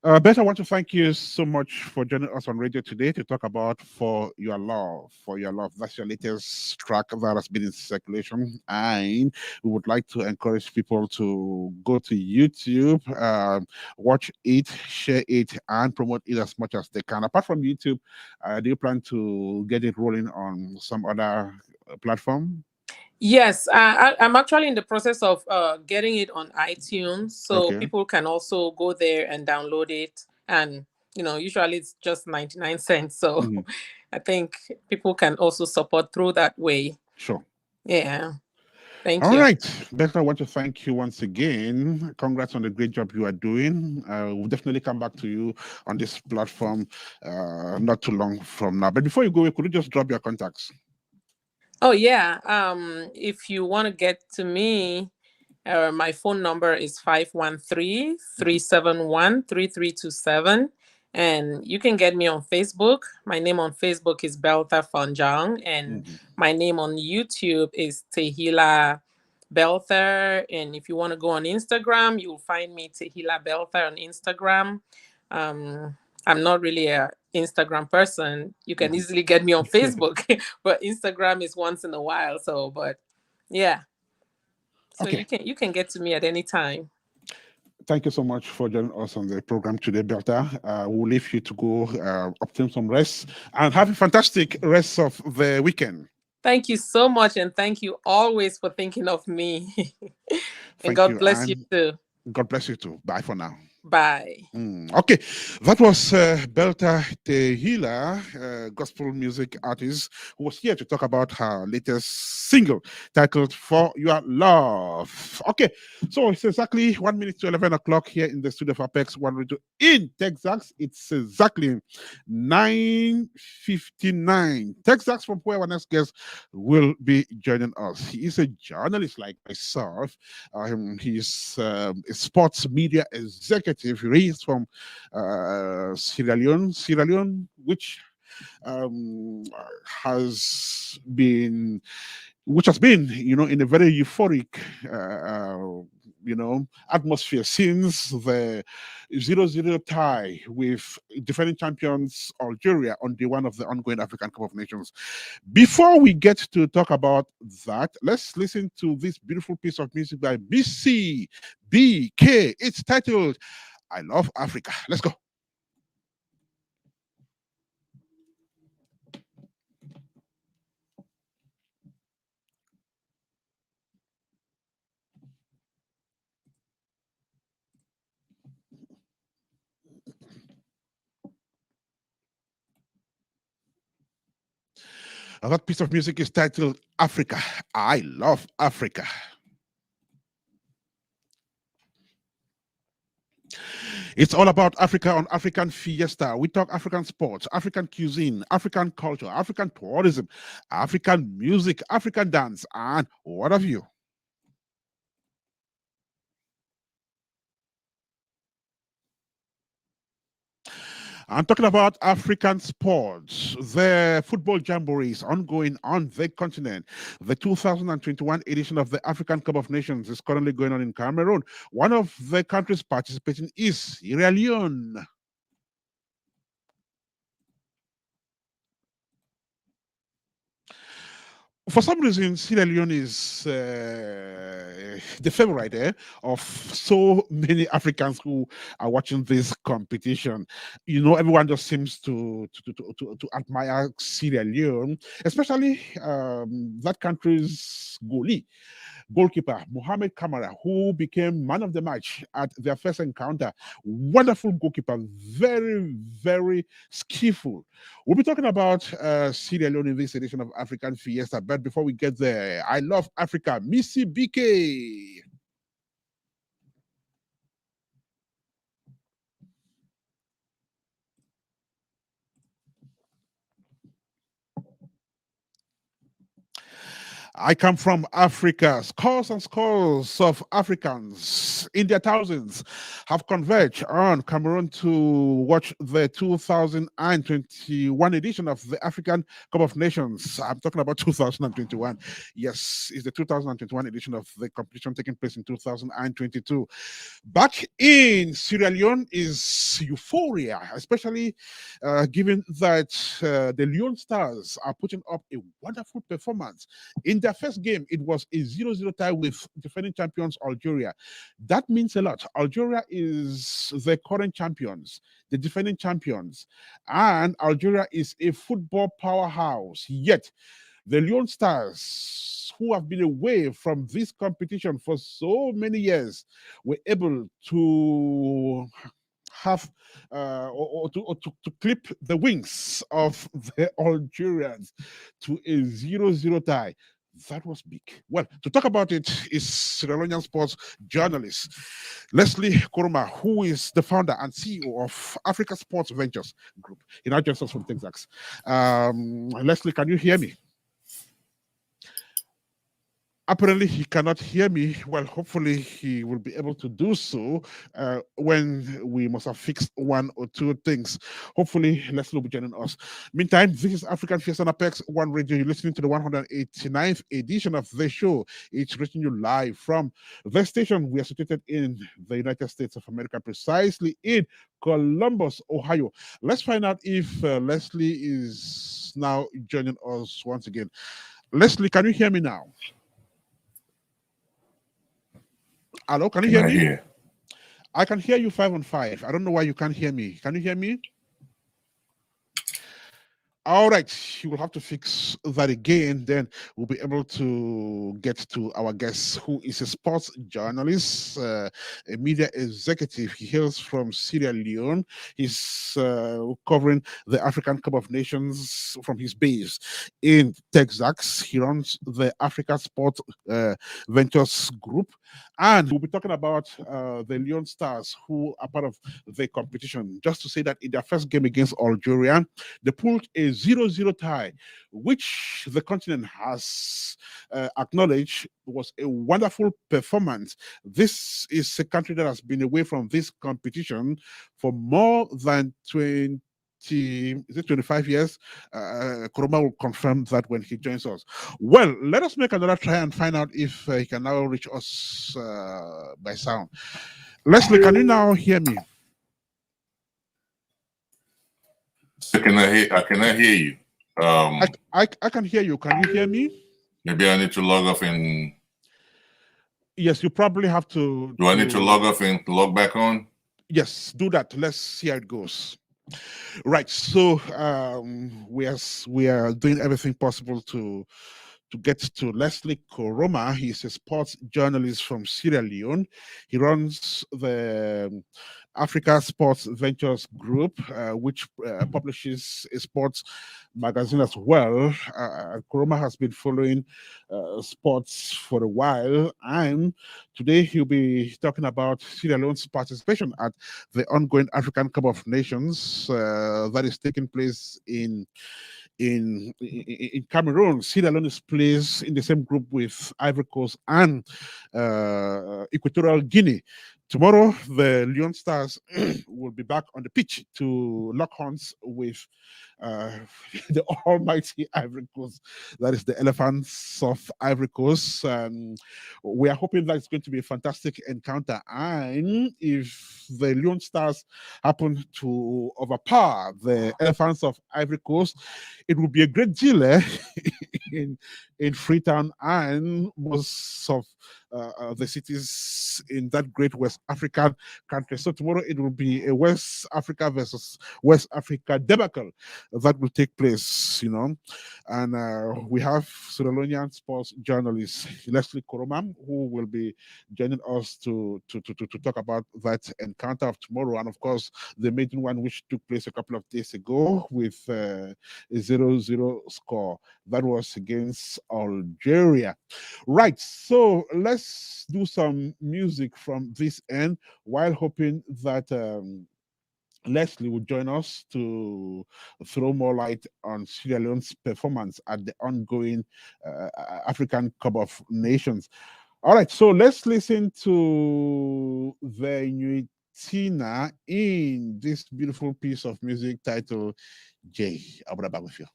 Beth, I want to thank you so much for joining us on radio today to talk about For Your Love. For Your Love. That's your latest track that has been in circulation. And we would like to encourage people to go to YouTube, watch it, share it, and promote it as much as they can. Apart from YouTube, do you plan to get it rolling on some other platform? Yes, I'm actually in the process of getting it on iTunes, so Okay. people can also go there and download it. And usually it's just 99 cents. So Mhm. I think people can also support through that way. Sure. Yeah. Thank All you. right, Becca, I want to thank you once again. Congrats on the great job you are doing. We'll definitely come back to you on this platform not too long from now. But before you go, could you just drop your contacts? Oh yeah. If you want to get to me, my phone number is 513-371-3327. And you can get me on Facebook. My name on Facebook is Belta Fanjang. And Mhm. my name on YouTube is Tehila Belther. And if you want to go on Instagram, you'll find me Tehila Belther on Instagram. I'm not really a Instagram person. You can Mhm. easily get me on Facebook, but Instagram is once in a while. So, but yeah, so Okay. you can get to me at any time. Thank you so much for joining us on the program today, Belta. We'll leave you to go obtain some rest and have a fantastic rest of the weekend. Thank you so much, and thank you always for thinking of me. And Thank God you, bless you and too. God bless you too. Bye for now. Bye. Okay, that was Belta Tehila, gospel music artist, who was here to talk about her latest single titled For Your Love. Okay, so it's exactly 1 minute to 11 o'clock here in the studio of Apex 102 in Texas. It's exactly 9:59. Texas, from where our next guest will be joining us. He is a journalist like myself. He's a sports media executive. He's from Sierra Leone, which um, has been in a very euphoric atmosphere since the 0-0 tie with defending champions Algeria on day one of the ongoing African Cup of Nations. Before we get to talk about that, let's listen to this beautiful piece of music by BCBK. It's titled I Love Africa. Let's go. That piece of music is titled Africa. I Love Africa. It's all about Africa on African Fiesta. We talk African sports, African cuisine, African culture, African tourism, African music, African dance, and what have you. I'm talking about African sports. The football jamboree is ongoing on the continent. The 2021 edition of the African Cup of Nations is currently going on in Cameroon. One of the countries participating is Sierra Leone. For some reason, Sierra Leone is the favorite of so many Africans who are watching this competition. Everyone just seems to admire Sierra Leone, especially that country's goalkeeper, Mohamed Kamara, who became man of the match at their first encounter. Wonderful goalkeeper, very, very skillful. We'll be talking about Sierra Leone in this edition of African Fiesta. But before we get there, I love Africa. Missy BK. I come from Africa. Scores and scores of Africans in their thousands have converged on Cameroon to watch the 2021 edition of the African Cup of Nations. I'm talking about 2021. Yes, it's the 2021 edition of the competition taking place in 2022. Back in Sierra Leone is euphoria, especially given that the Leone Stars are putting up a wonderful performance. In their first game, it was a 0-0 tie with defending champions Algeria. That means a lot. Algeria is the current champions, the defending champions, and Algeria is a football powerhouse. Yet, the Leone Stars, who have been away from this competition for so many years, were able to have to clip the wings of the Algerians to a 0-0 tie. That was big. Well, to talk about it is Ceremonial sports journalist Leslie Kuruma, who is the founder and CEO of Africa Sports Ventures Group. He now joins us from Texas. Leslie, can you hear me? Apparently, he cannot hear me. Well, hopefully, he will be able to do so when we must have fixed one or two things. Hopefully, Leslie will be joining us. Meantime, this is African Fiesta on Apex One Radio. You're listening to the 189th edition of the show. It's reaching you live from the station. We are situated in the United States of America, precisely in Columbus, Ohio. Let's find out if Leslie is now joining us once again. Leslie, can you hear me now? Hello, can you hear me? Hear? I can hear you 5 on 5. I don't know why you can't hear me. Can you hear me? All right, you will have to fix that again. Then we'll be able to get to our guest, who is a sports journalist, a media executive. He hails from Sierra Leone. He's covering the African Cup of Nations from his base in Texas. He runs the Africa Sports Ventures Group. And we'll be talking about the Leone Stars, who are part of the competition. Just to say that in their first game against Algeria, they pulled a 0-0 tie, which the continent has acknowledged was a wonderful performance. This is a country that has been away from this competition for more than 25 years. Kuruma will confirm that when he joins us. Well, let us make another try and find out if he can now reach us by sound. Leslie, can you now hear me? I cannot hear you. I can hear you. Can you hear me? Maybe I need to log off and. Yes, you probably have to. Do I need to log off and log back on? Yes, do that. Let's see how it goes. Right. So we are doing everything possible to get to Leslie Kuruma. He's a sports journalist from Sierra Leone. He runs the Africa Sports Ventures Group, which publishes a sports magazine as well. Kuruma has been following sports for a while, and today he'll be talking about Sierra Leone's participation at the ongoing African Cup of Nations that is taking place in Cameroon. Sierra Leone is placed in the same group with Ivory Coast and Equatorial Guinea. Tomorrow, the Leone Stars will be back on the pitch to lock horns with the almighty Ivory Coast. That is the Elephants of Ivory Coast. We are hoping that it's going to be a fantastic encounter. And if the Leone Stars happen to overpower the Elephants of Ivory Coast, it will be a great deal in Freetown and most of the cities in that great West African country. So tomorrow it will be a West Africa versus West Africa debacle that will take place, And we have Sierra Leonean sports journalist Leslie Kuruma, who will be joining us to talk about that encounter of tomorrow, and of course the maiden one which took place a couple of days ago with a 0-0 score. That was against Algeria. Right, so let's do some music from this end while hoping that Leslie will join us to throw more light on Sierra Leone's performance at the ongoing African Cup of Nations. All right, so let's listen to the Tina in this beautiful piece of music titled J. I'll be back with you.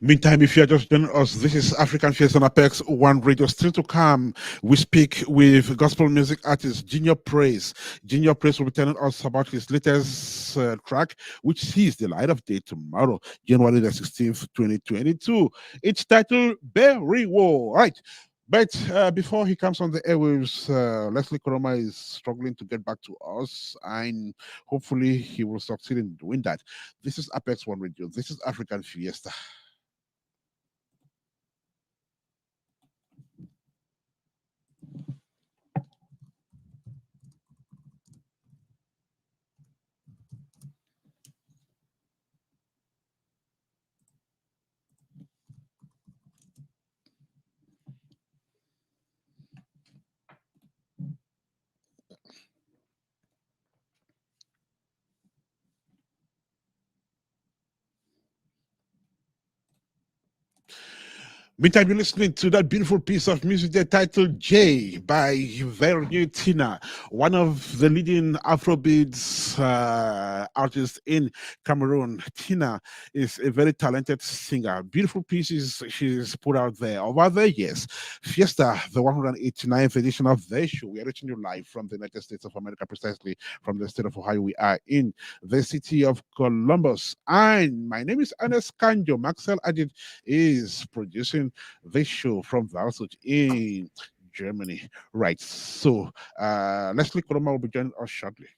Meantime, if you are just joining us, this is African Fiesta on Apex One Radio. Still to come, we speak with gospel music artist Junior Praise. Junior Praise will be telling us about his latest track, which sees the light of day tomorrow, January the 16th, 2022. It's titled Berry War. Right. But before he comes on the airwaves, Leslie Koroma is struggling to get back to us, and hopefully he will succeed in doing that. This is Apex One Radio. This is African Fiesta. Meantime, you're listening to that beautiful piece of music there titled J by Vernieu Tina, one of the leading Afrobeats artists in Cameroon. Tina is a very talented singer. Beautiful pieces she's put out there. Over the years, Fiesta, the 189th edition of the show. We are reaching you live from the United States of America, precisely from the state of Ohio. We are in the city of Columbus. And my name is Ernest Kanjo. Maxwell Adid is producing this show from Valsuch in Germany. Right. So Leslie Koroma will be joining us shortly.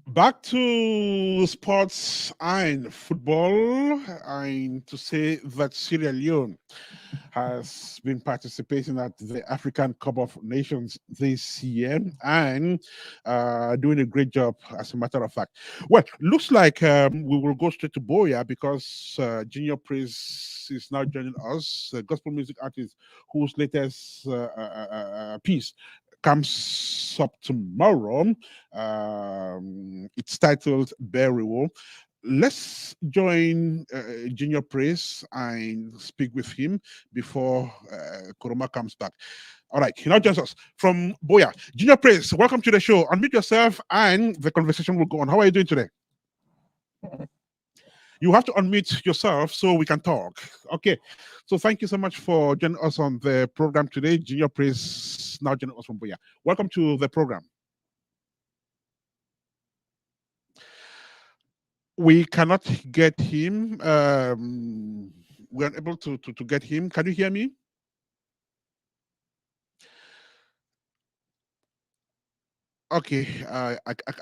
Back to sports and football, and to say that Sierra Leone has been participating at the African Cup of Nations this year and doing a great job, as a matter of fact. Well, looks like we will go straight to Boya because Junior Praise is now joining us, a gospel music artist whose latest piece comes up tomorrow. It's titled Burial. Let's join Junior Praise and speak with him before Koroma comes back. All right, he now joins us from Boya. Junior Praise, welcome to the show. Unmute yourself and the conversation will go on. How are you doing today? You have to unmute yourself so we can talk. Okay. So thank you so much for joining us on the program today. Junior Praise, now joining us from Boya. Welcome to the program. We cannot get him. We are able to get him. Can you hear me? Okay, I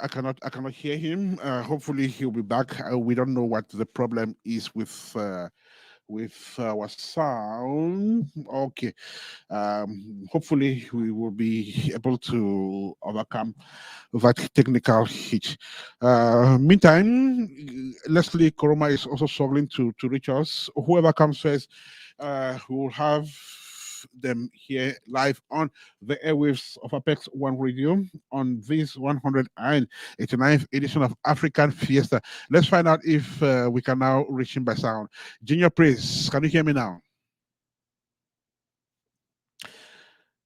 cannot hear him. Hopefully he'll be back. We don't know what the problem is with with our sound. Okay. Hopefully, we will be able to overcome that technical hitch. Meantime, Leslie Koroma is also struggling to reach us. Whoever comes first, we will have them here live on the airwaves of Apex One Radio on this 189th edition of African Fiesta. Let's find out if we can now reach him by sound. Junior Praise, can you hear me now?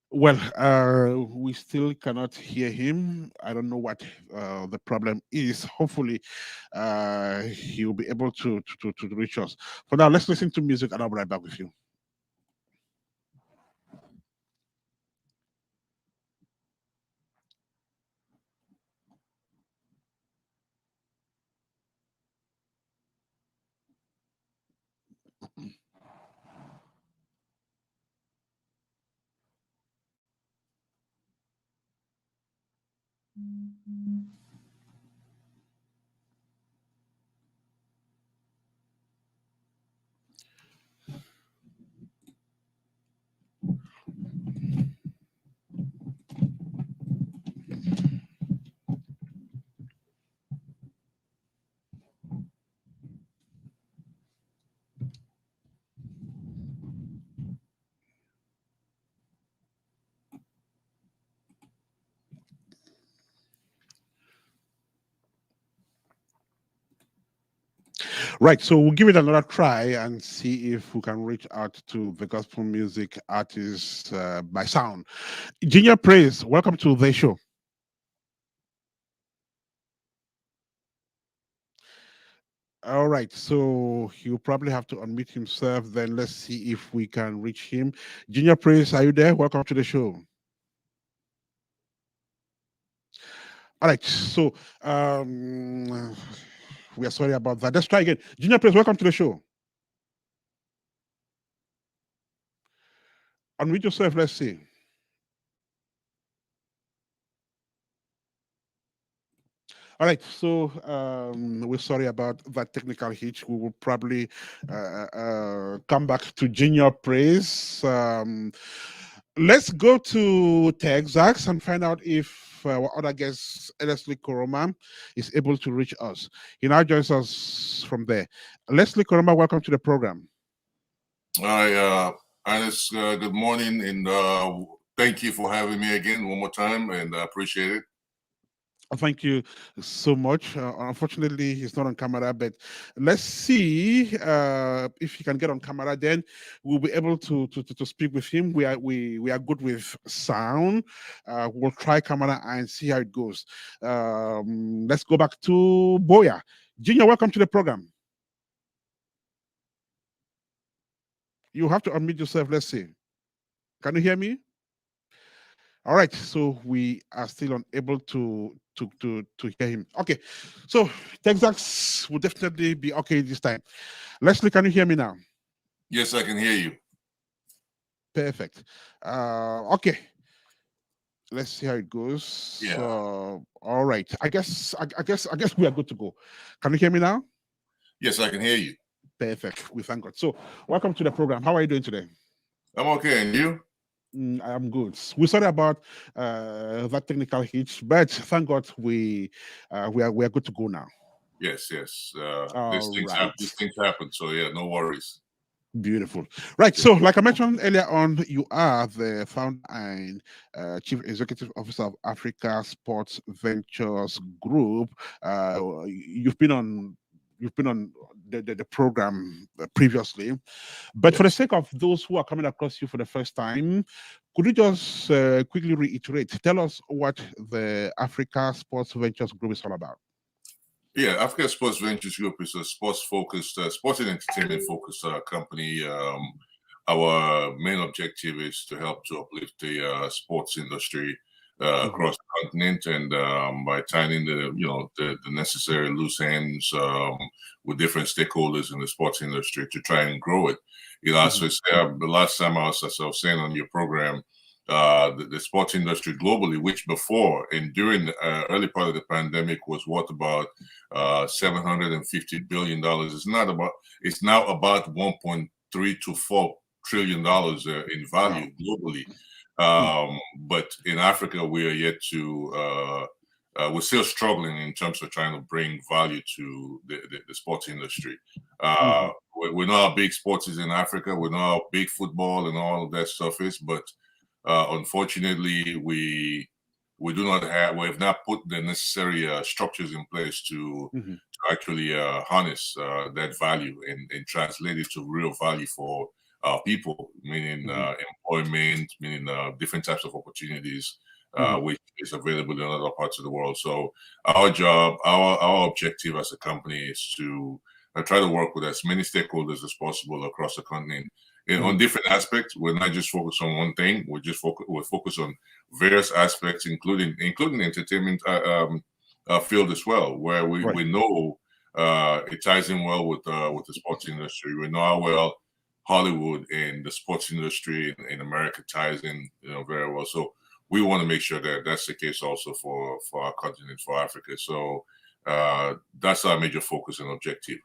Well, we still cannot hear him. I don't know what the problem is. Hopefully, he'll be able to reach us. For now, let's listen to music and I'll be right back with you. Right, so we'll give it another try and see if we can reach out to the gospel music artists by sound. Junior Praise, welcome to the show. All right, so he'll probably have to unmute himself. Then let's see if we can reach him. Junior Praise, are you there? Welcome to the show. All right, so we are sorry about that. Let's try again. Junior Praise, welcome to the show. Unmute yourself, let's see. All right, so we're sorry about that technical hitch. We will probably come back to Junior Praise. Let's go to Texas and find out if our other guest, Leslie Koroma, is able to reach us. He now joins us from there. Leslie Koroma, welcome to the program. Hi, Ernest, good morning, and thank you for having me again one more time, and I appreciate it. Thank you so much. Unfortunately, he's not on camera, but let's see if he can get on camera. Then we'll be able to speak with him. We are good with sound. We'll try camera and see how it goes. Let's go back to Boya. Junior, welcome to the program. You have to unmute yourself. Let's see. Can you hear me? All right, so we are still unable to hear him. Okay, so Texas will definitely be okay this time. Leslie, can you hear me now? Yes, I can hear you. Perfect. Okay. Let's see how it goes. Yeah. All right. I guess we are good to go. Can you hear me now? Yes, I can hear you. Perfect. We thank God. So, welcome to the program. How are you doing today? I'm okay, and you? I'm good. We're sorry about that technical hitch, but thank God we are good to go now. Yes. These things happen, so yeah, no worries. Beautiful. Right. So, like I mentioned earlier on, you are the founder and chief executive officer of Africa Sports Ventures Group. You've been on the program previously, but for the sake of those who are coming across you for the first time, could you just quickly reiterate, tell us what the Africa Sports Ventures Group is all about? Yeah, Africa Sports Ventures Group is a sports-focused, sports and entertainment-focused company. Our main objective is to help to uplift the sports industry across the continent, and by tying in the necessary loose ends with different stakeholders in the sports industry to try and grow it. As we say, the last time as I was saying on your program, the sports industry globally, which before and during the early part of the pandemic was worth about $750 billion. It's now about 1.3 to 4 trillion dollars in value globally. But in Africa, we are yet to we're still struggling in terms of trying to bring value to the sports industry. We know how big sports is in Africa. We know how big football and all of that stuff is, but unfortunately, we have not put the necessary structures in place to actually harness that value and translate it to real value for people, meaning employment, meaning different types of opportunities, which is available in other parts of the world. So our job, our objective as a company is to try to work with as many stakeholders as possible across the continent. And on different aspects, we're not just focused on one thing. We're focused on various aspects, including the entertainment field as well, where we know it ties in well with the sports industry. We know how well Hollywood and the sports industry in America ties in, very well. So we want to make sure that that's the case also for our continent, for Africa. So that's our major focus and objective.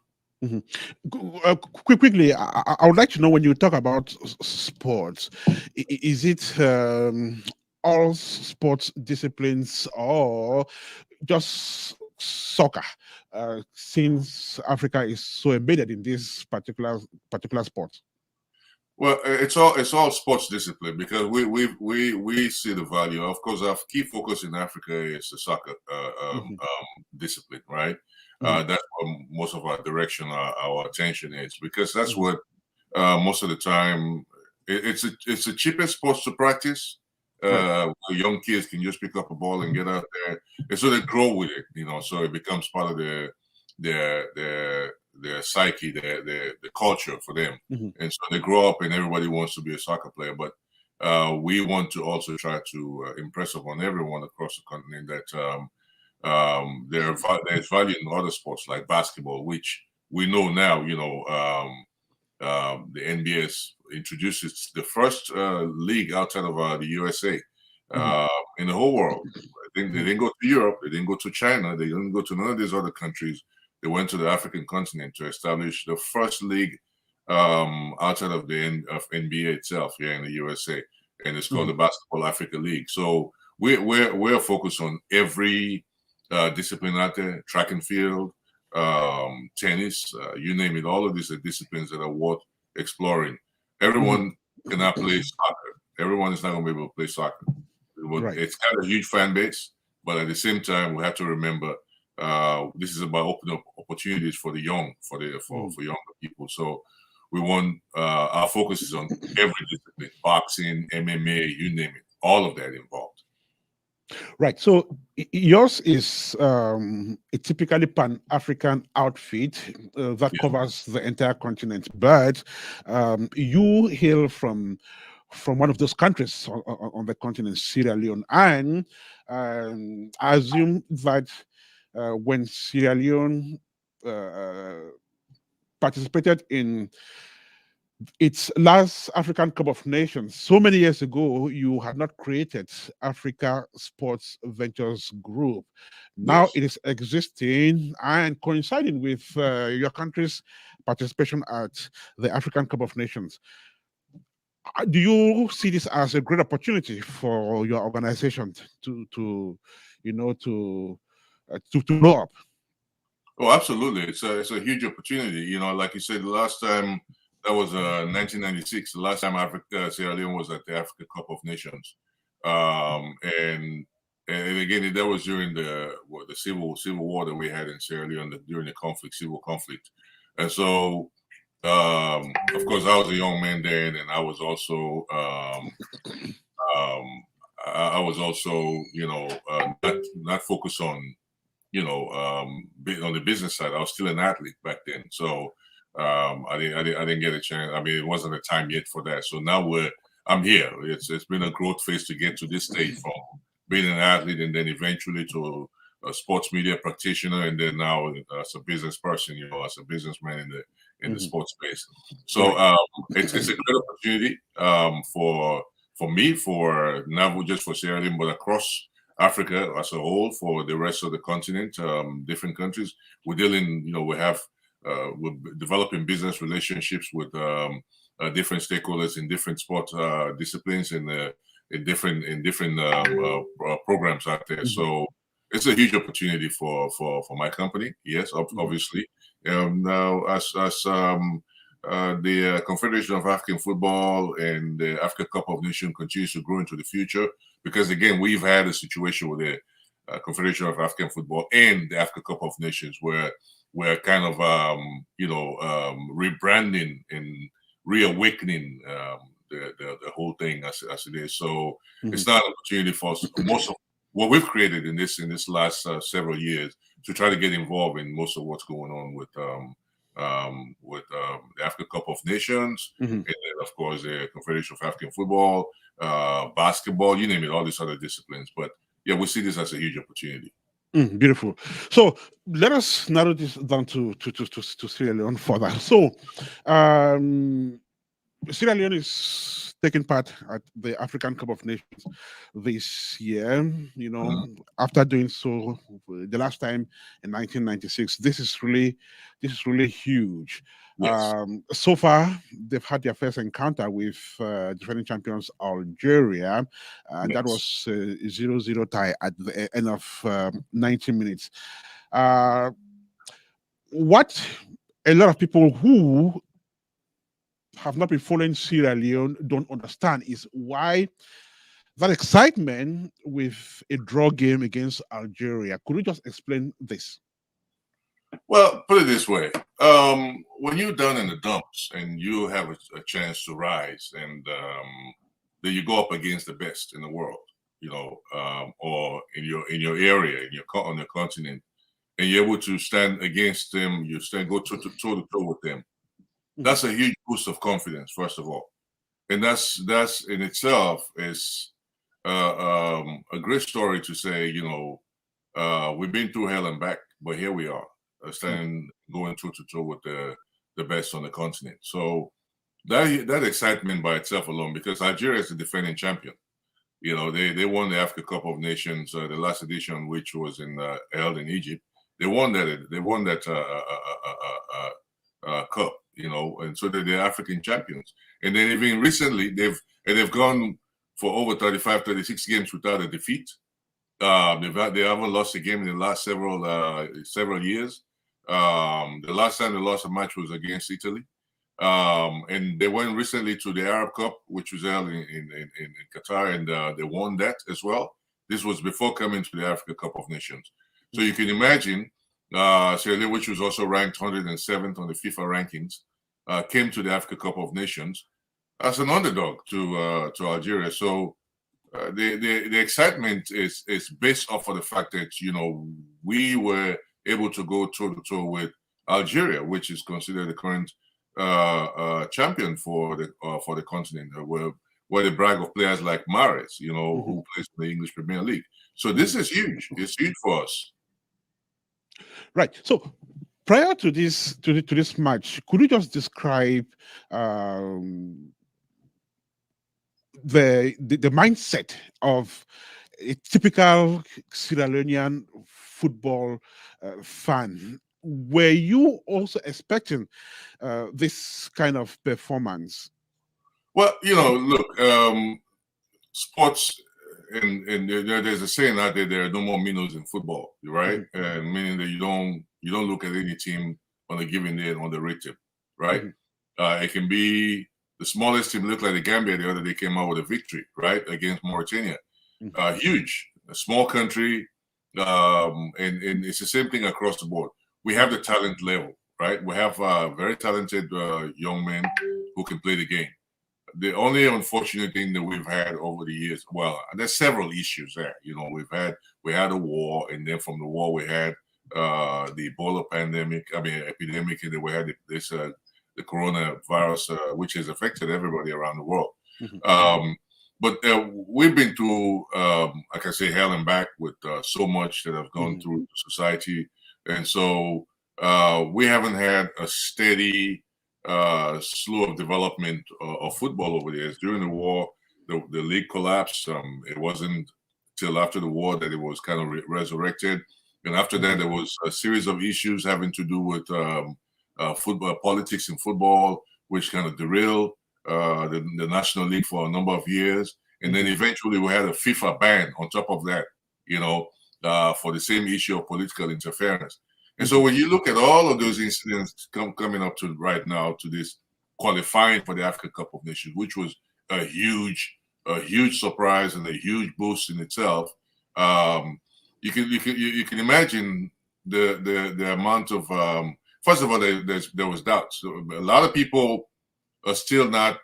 Quickly, I would like to know, when you talk about sports, is it all sports disciplines or just soccer? Since Africa is so embedded in this particular sport. Well, it's all sports discipline, because we see the value. Of course, our key focus in Africa is the soccer discipline, right? That's where most of our direction, our attention is, because that's what most of the time it's the cheapest sport to practice. Young kids can just pick up a ball and get out there, and so they grow with it, So it becomes part of their psyche, their culture for them, and so they grow up and everybody wants to be a soccer player. But we want to also try to impress upon everyone across the continent that there's value in other sports like basketball, which we know now. The NBA introduces the first league outside of the USA in the whole world. They didn't go to Europe, they didn't go to China, they didn't go to none of these other countries. They went to the African continent to establish the first league outside of the NBA itself here in the USA, and it's called the Basketball Africa League. So we're focused on every discipline out there: track and field, tennis, you name it. All of these are disciplines that are worth exploring. Everyone cannot play soccer. Everyone is not going to be able to play soccer. It's got a huge fan base, but at the same time, we have to remember this is about opening up opportunities for the young, for younger people. So we want our focus is on every discipline: boxing, MMA, you name it, all of that involved. Right. So yours is a typically Pan-African outfit that covers the entire continent, but you hail from one of those countries on the continent, Sierra Leone, and I assume that when Sierra Leone participated in its last African Cup of Nations so many years ago, you had not created Africa Sports Ventures Group. Now it is existing and coinciding with your country's participation at the African Cup of Nations. Do you see this as a great opportunity for your organization to blow up? Oh, absolutely! It's a huge opportunity. Like you said, the last time. That was 1996, the last time Sierra Leone was at the Africa Cup of Nations, and again that was during the civil war that we had in Sierra Leone during the civil conflict, and so of course I was a young man then, and I was also not focused on on the business side. I was still an athlete back then, so. I didn't get a chance. I mean, it wasn't a time yet for that. So now I'm here. It's been a growth phase to get to this stage, from being an athlete and then eventually to a sports media practitioner, and then now as a business person, as a businessman in the sports space. So it's a great opportunity for for me, for not just for Sierra Leone, but across Africa as a whole, for the rest of the continent, different countries. We're dealing, we're developing business relationships with different stakeholders in different sport disciplines and in different programs out there. So it's a huge opportunity for my company. Yes, obviously. Now, as the Confederation of African Football and the Africa Cup of Nations continues to grow into the future, because again, we've had a situation with the Confederation of African Football and the Africa Cup of Nations where we're kind of rebranding and reawakening the whole thing as it is. So it's not an opportunity for us. Most of what we've created in this last several years to try to get involved in most of what's going on with the Africa Cup of Nations, and then of course the Confederation of African Football, basketball, you name it, all these other disciplines. But yeah, we see this as a huge opportunity. Beautiful. So let us narrow this down to Sierra Leone further. So Sierra Leone is taking part at the African Cup of Nations this year. After doing so the last time in 1996, this is really huge. Yes. So far, they've had their first encounter with defending champions Algeria, and that was a 0-0 tie at the end of 90 minutes. What a lot of people who have not been following Sierra Leone don't understand is why that excitement with a draw game against Algeria. Could you just explain this? Well, put it this way. When you're down in the dumps and you have a chance to rise, and then you go up against the best in the world, or in your area, on the continent, and you're able to stand against them, go toe to toe with them. That's a huge boost of confidence, first of all, and that's in itself is a great story to say. We've been through hell and back, but here we are, going toe to toe with the best on the continent. So that excitement by itself alone, because Algeria is the defending champion. They won the Africa Cup of Nations, the last edition, which was held in Egypt. They won that cup, and so they're the African champions. And then even recently, they've gone for over 35, 36 games without a defeat. They haven't lost a game in the last several years. The last time they lost a match was against Italy. And they went recently to the Arab Cup, which was held in Qatar, and they won that as well. This was before coming to the Africa Cup of Nations. So you can imagine, Sierra Leone, which was also ranked 107th on the FIFA rankings, came to the Africa Cup of Nations as an underdog to Algeria. So the excitement is based off of the fact that we were able to go toe to toe with Algeria, which is considered the current champion for the continent, where they brag of players like Mahrez, who plays in the English Premier League. So this is huge. It's huge for us. Right. So prior to this match, could you just describe the mindset of a typical Sierra Leonean football fan? Were you also expecting this kind of performance? Well, look, sports, and there's a saying out there are no more minnows in football, right? And meaning that you don't look at any team on a given day on the rate tip, right? It can be the smallest team. Looked like the Gambia the other day came out with a victory, right, against Mauritania. Huge, a small country, and it's the same thing across the board. We have the talent level, right? We have very talented young men who can play the game. The only unfortunate thing that we've had over the years, well, there's several issues there. We had a war, and then from the war we had the Ebola epidemic, and then we had the coronavirus, which has affected everybody around the world. But we've been through, like I say, hell and back with so much that have gone through society, and so we haven't had a steady slew of development of football over the years. During the war, the league collapsed. It wasn't till after the war that it was kind of resurrected. And after that, there was a series of issues having to do with football politics in football, which kind of derailed the National League for a number of years. And then eventually we had a FIFA ban on top of that, for the same issue of political interference. And so when you look at all of those incidents coming up to right now to this qualifying for the Africa Cup of Nations, which was a huge surprise and a huge boost in itself. You can imagine the amount of first of all, there was doubt. So a lot of people are still not,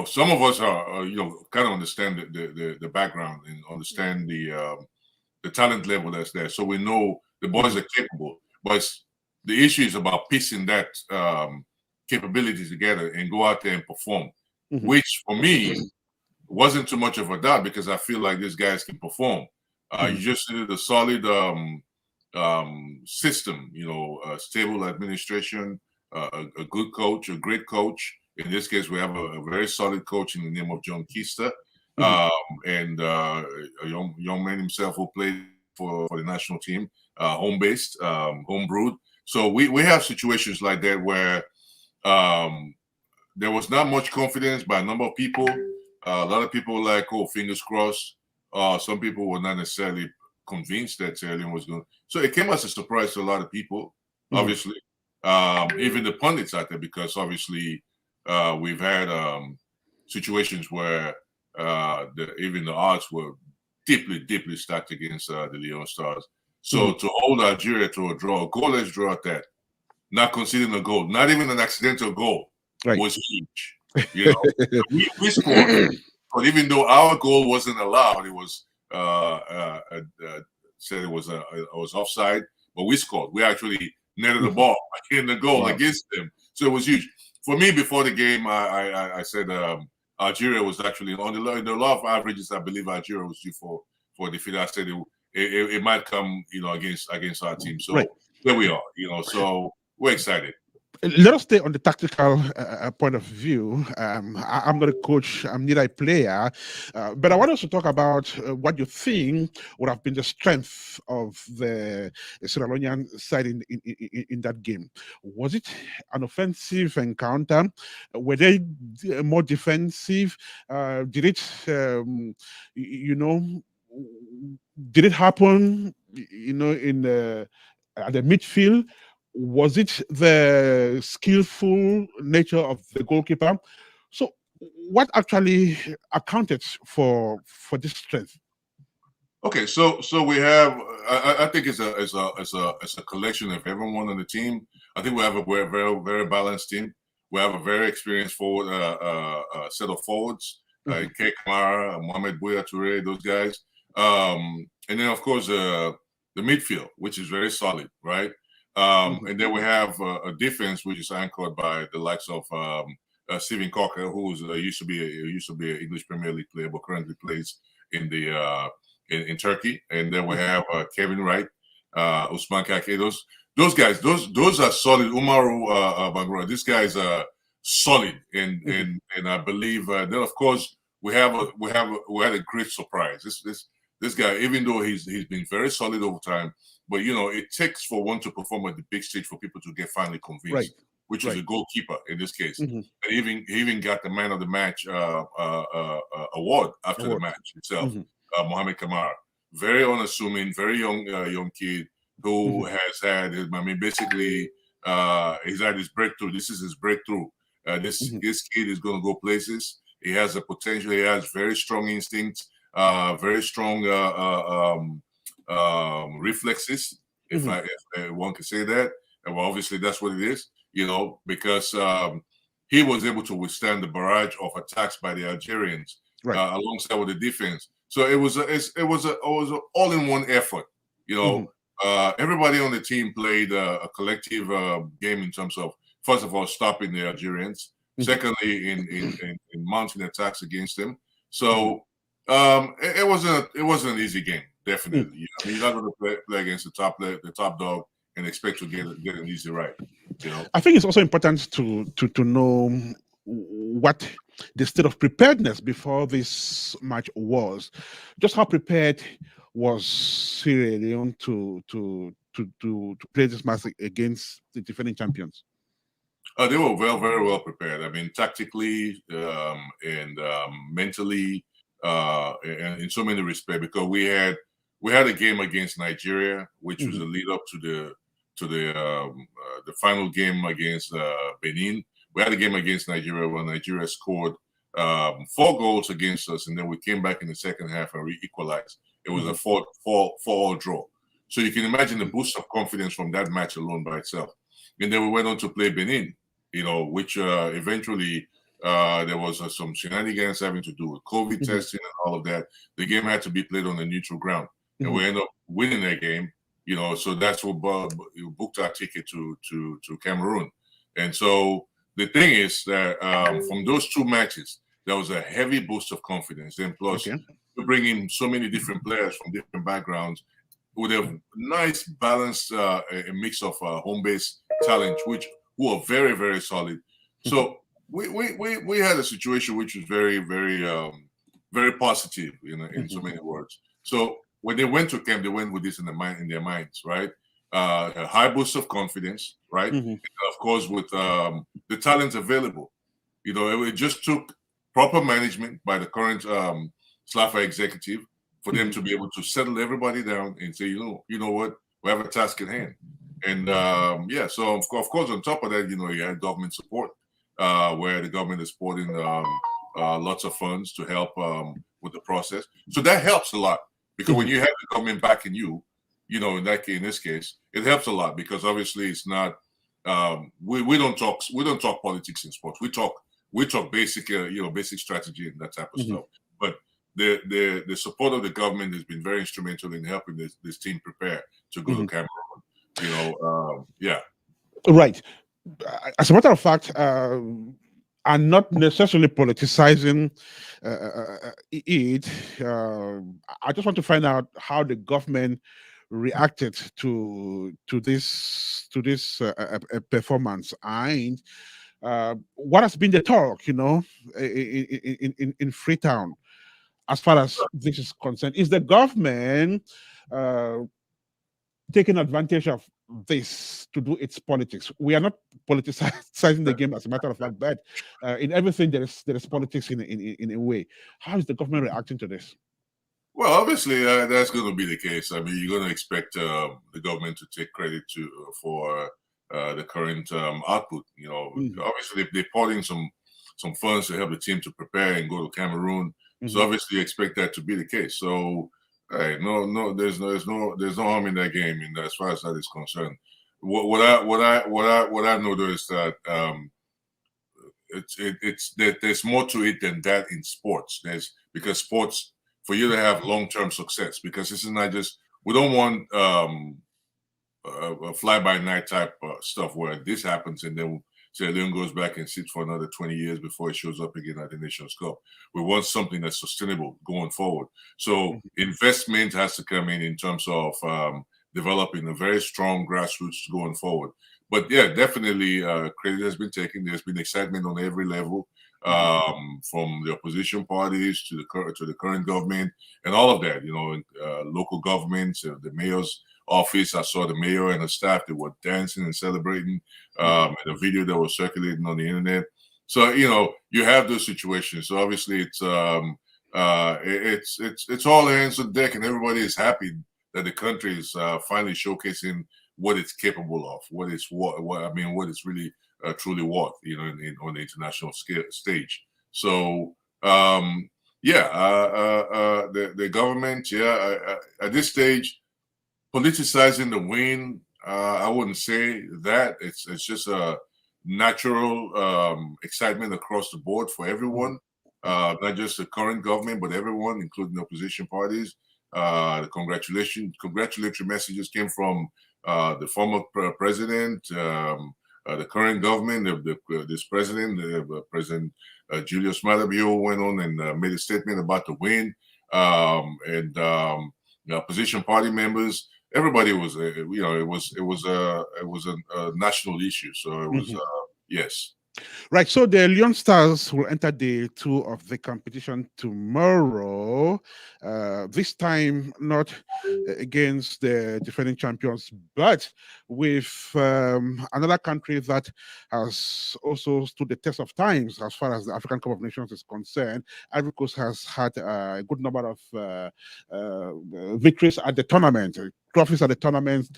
some of us are kind of understand the background and understand the talent level that's there. So we know the boys are capable, but the issue is about piecing that capability together and go out there and perform, which for me wasn't too much of a doubt because I feel like these guys can perform. You just needed a solid system, a stable administration, a good coach, a great coach. In this case, we have a very solid coach in the name of John Fiesta, and a young man himself who played for the national team, home-based, home-brewed. So we have situations like that where there was not much confidence by a number of people. A lot of people were like, oh, fingers crossed. Some people were not necessarily convinced that Sierra Leone was going to. So it came as a surprise to a lot of people, obviously. Even the pundits out there, because obviously we've had situations where even the odds were deeply stacked against the Leone Stars. So to hold Algeria to a draw, a goalless draw at that, not conceding a goal, not even an accidental goal, was huge. We scored, but even though our goal wasn't allowed, it was said it was offside, but we scored. We actually netted the ball in the goal against them, so it was huge. For me, before the game, I said Algeria was actually on the law of averages. I believe Algeria was due for defeat. I said it might come, against our team. So there we are, So we're excited. Let us stay on the tactical point of view. I'm not a coach, I'm neither a player, but I want us to talk about what you think would have been the strength of the Sierra Leonean side in that game. Was it an offensive encounter? Were they more defensive? Did it, did it happen, at the midfield? Was it the skillful nature of the goalkeeper? So, what actually accounted for this strength? Okay, so we have. I think it's a collection of everyone on the team. I think we have a very very balanced team. We have a very experienced forward set of forwards, Kay Kamara, Mohamed Bouya Touré, those guys, and then of course the midfield, which is very solid, right? And then we have a defense which is anchored by the likes of Steven Cocker, who used to be an English Premier League player, but currently plays in the in Turkey. And then we have Kevin Wright, Usman Kake. Those guys, those are solid. Umaru Bangura, these guys are solid, and I believe then of course we had a great surprise. This guy, even though he's been very solid over time, but it takes for one to perform at the big stage for people to get finally convinced, which is a goalkeeper in this case. And he even got the man of the match award after the match itself. Mohamed Kamara, very unassuming, very young kid who has had, basically he's had his breakthrough. This is his breakthrough. This kid is going to go places. He has the potential. He has very strong instincts. Very strong reflexes, if one can say that. And well, obviously that's what it is, because he was able to withstand the barrage of attacks by the Algerians alongside with the defense. So it was an all-in-one effort. Everybody on the team played a collective game in terms of, first of all, stopping the Algerians. Secondly, in mounting attacks against them. So. It wasn't an easy game, definitely. You're not going to play against the top dog and expect to get an easy right. I think it's also important to know what the state of preparedness before this match was. Just how prepared was Sierra Leone to play this match against the defending champions? They were very well prepared. I mean, tactically and mentally, and in so many respects, because we had a game against Nigeria, which was a lead up to the final game against Benin. We had a game against Nigeria where Nigeria scored 4 goals against us, and then we came back in the second half and we equalized. It was a 4-4 draw. So you can imagine the boost of confidence from that match alone by itself. And then we went on to play Benin, which eventually there was some shenanigans having to do with COVID testing and all of that. The game had to be played on a neutral ground, and we ended up winning that game. So that's what booked our ticket to Cameroon. And so the thing is that from those 2 matches, there was a heavy boost of confidence. And plus, we bring in so many different players from different backgrounds with a nice balanced a mix of home-based talent, who are very, very solid. So we had a situation which was very, very, very positive in so many words. So when they went to camp, they went with this in their minds, right? A high boost of confidence, right? And of course, with the talent available, it just took proper management by the current SLAFA executive for them to be able to settle everybody down and say, you know what, we have a task at hand. And so of course, on top of that, you had government support, where the government is supporting lots of funds to help with the process. So that helps a lot, because when you have the government backing you, in this case, it helps a lot, because obviously it's not we don't talk politics in sports. We talk basic basic strategy and that type of stuff. But the support of the government has been very instrumental in helping this team prepare to go to Cameroon. Right. As a matter of fact, I'm not necessarily politicizing it. I just want to find out how the government reacted to this performance, and what has been the talk, in Freetown, as far as this is concerned. Is the government taking advantage of this to do its politics? We are not politicizing the game, as a matter of fact, but in everything there is politics in a way. How is the government reacting to this? Well, obviously that's going to be the case. I mean, you're going to expect the government to take credit for the current output. Obviously they poured in some funds to help the team to prepare and go to Cameroon. So obviously you expect that to be the case. So there's no harm in that game, as far as that is concerned. What I know though is that there's more to it than that in sports. Because sports, for you to have long-term success, because this is not just, we don't want a fly-by-night type stuff where this happens and then Sierra Leone goes back and sits for another 20 years before it shows up again at the Nations Cup. We want something that's sustainable going forward. So investment has to come in terms of developing a very strong grassroots going forward. But yeah, definitely credit has been taken. There's been excitement on every level, from the opposition parties to the current government and all of that. Local governments, the mayor's office. I saw the mayor and the staff, they were dancing and celebrating, and a video that was circulating on the internet. So you have those situations. So obviously it's all hands on deck, and everybody is happy that the country is finally showcasing what it's capable of, what it's really truly worth, on the international stage. So the government, at this stage, politicizing the win, I wouldn't say that. It's just a natural excitement across the board for everyone, not just the current government, but everyone, including the opposition parties. The congratulatory messages came from the former president, the current government, this president, President Julius Malabio, went on and made a statement about the win, and the opposition party members. Everybody was, it was a national issue. So it was, yes. Right, so the Leon Stars will enter day 2 of the competition tomorrow. This time, not against the defending champions, but with another country that has also stood the test of times as far as the African Cup of Nations is concerned. Ivory Coast has had a good number of victories at the tournament, trophies at the tournament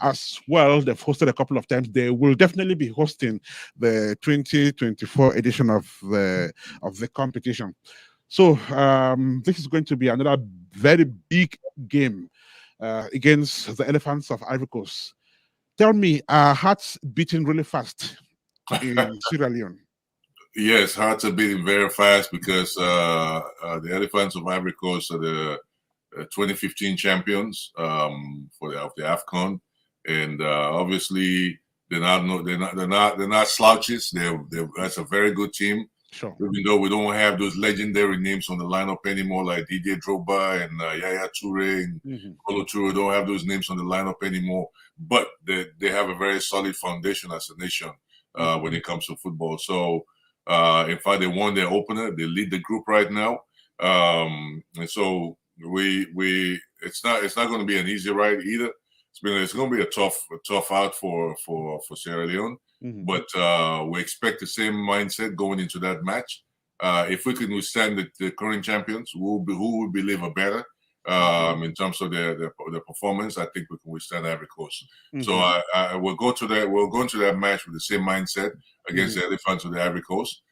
as well. They've hosted a couple of times. They will definitely be hosting the 2024 edition of the competition. So this is going to be another very big game against the Elephants of Ivory Coast. Tell me, are hearts beating really fast in Sierra Leone? Yes, hearts are beating very fast because the Elephants of Ivory Coast are the 2015 champions of the AFCON, and obviously they're not slouches. That's a very good team. Sure. Even though we don't have those legendary names on the lineup anymore, like Didier Drogba and Yaya Toure and Kolo Toure, don't have those names on the lineup anymore. But they have a very solid foundation as a nation when it comes to football. So, in fact, they won their opener. They lead the group right now, and so it's not going to be an easy ride either. It's going to be a tough out for Sierra Leone. But we expect the same mindset going into that match. If we can withstand the current champions, who will believe are better in terms of their performance, I think we can withstand Ivory Coast. So we'll go into that match with the same mindset against the Elephants of the Ivory Coast.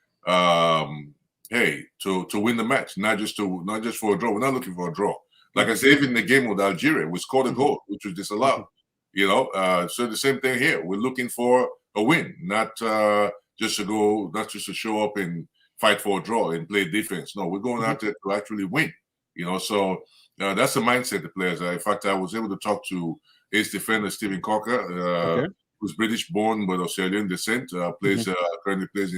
Hey, to win the match, not just for a draw. We're not looking for a draw. Like I said, even in the game with Algeria, we scored a goal, which was disallowed. So the same thing here. We're looking for a win, not just to show up and fight for a draw and play defense. No, we're going out there to actually win. So that's the mindset the players are. In fact, I was able to talk to ace defender Stephen Cocker, who's British born but Australian descent. Currently plays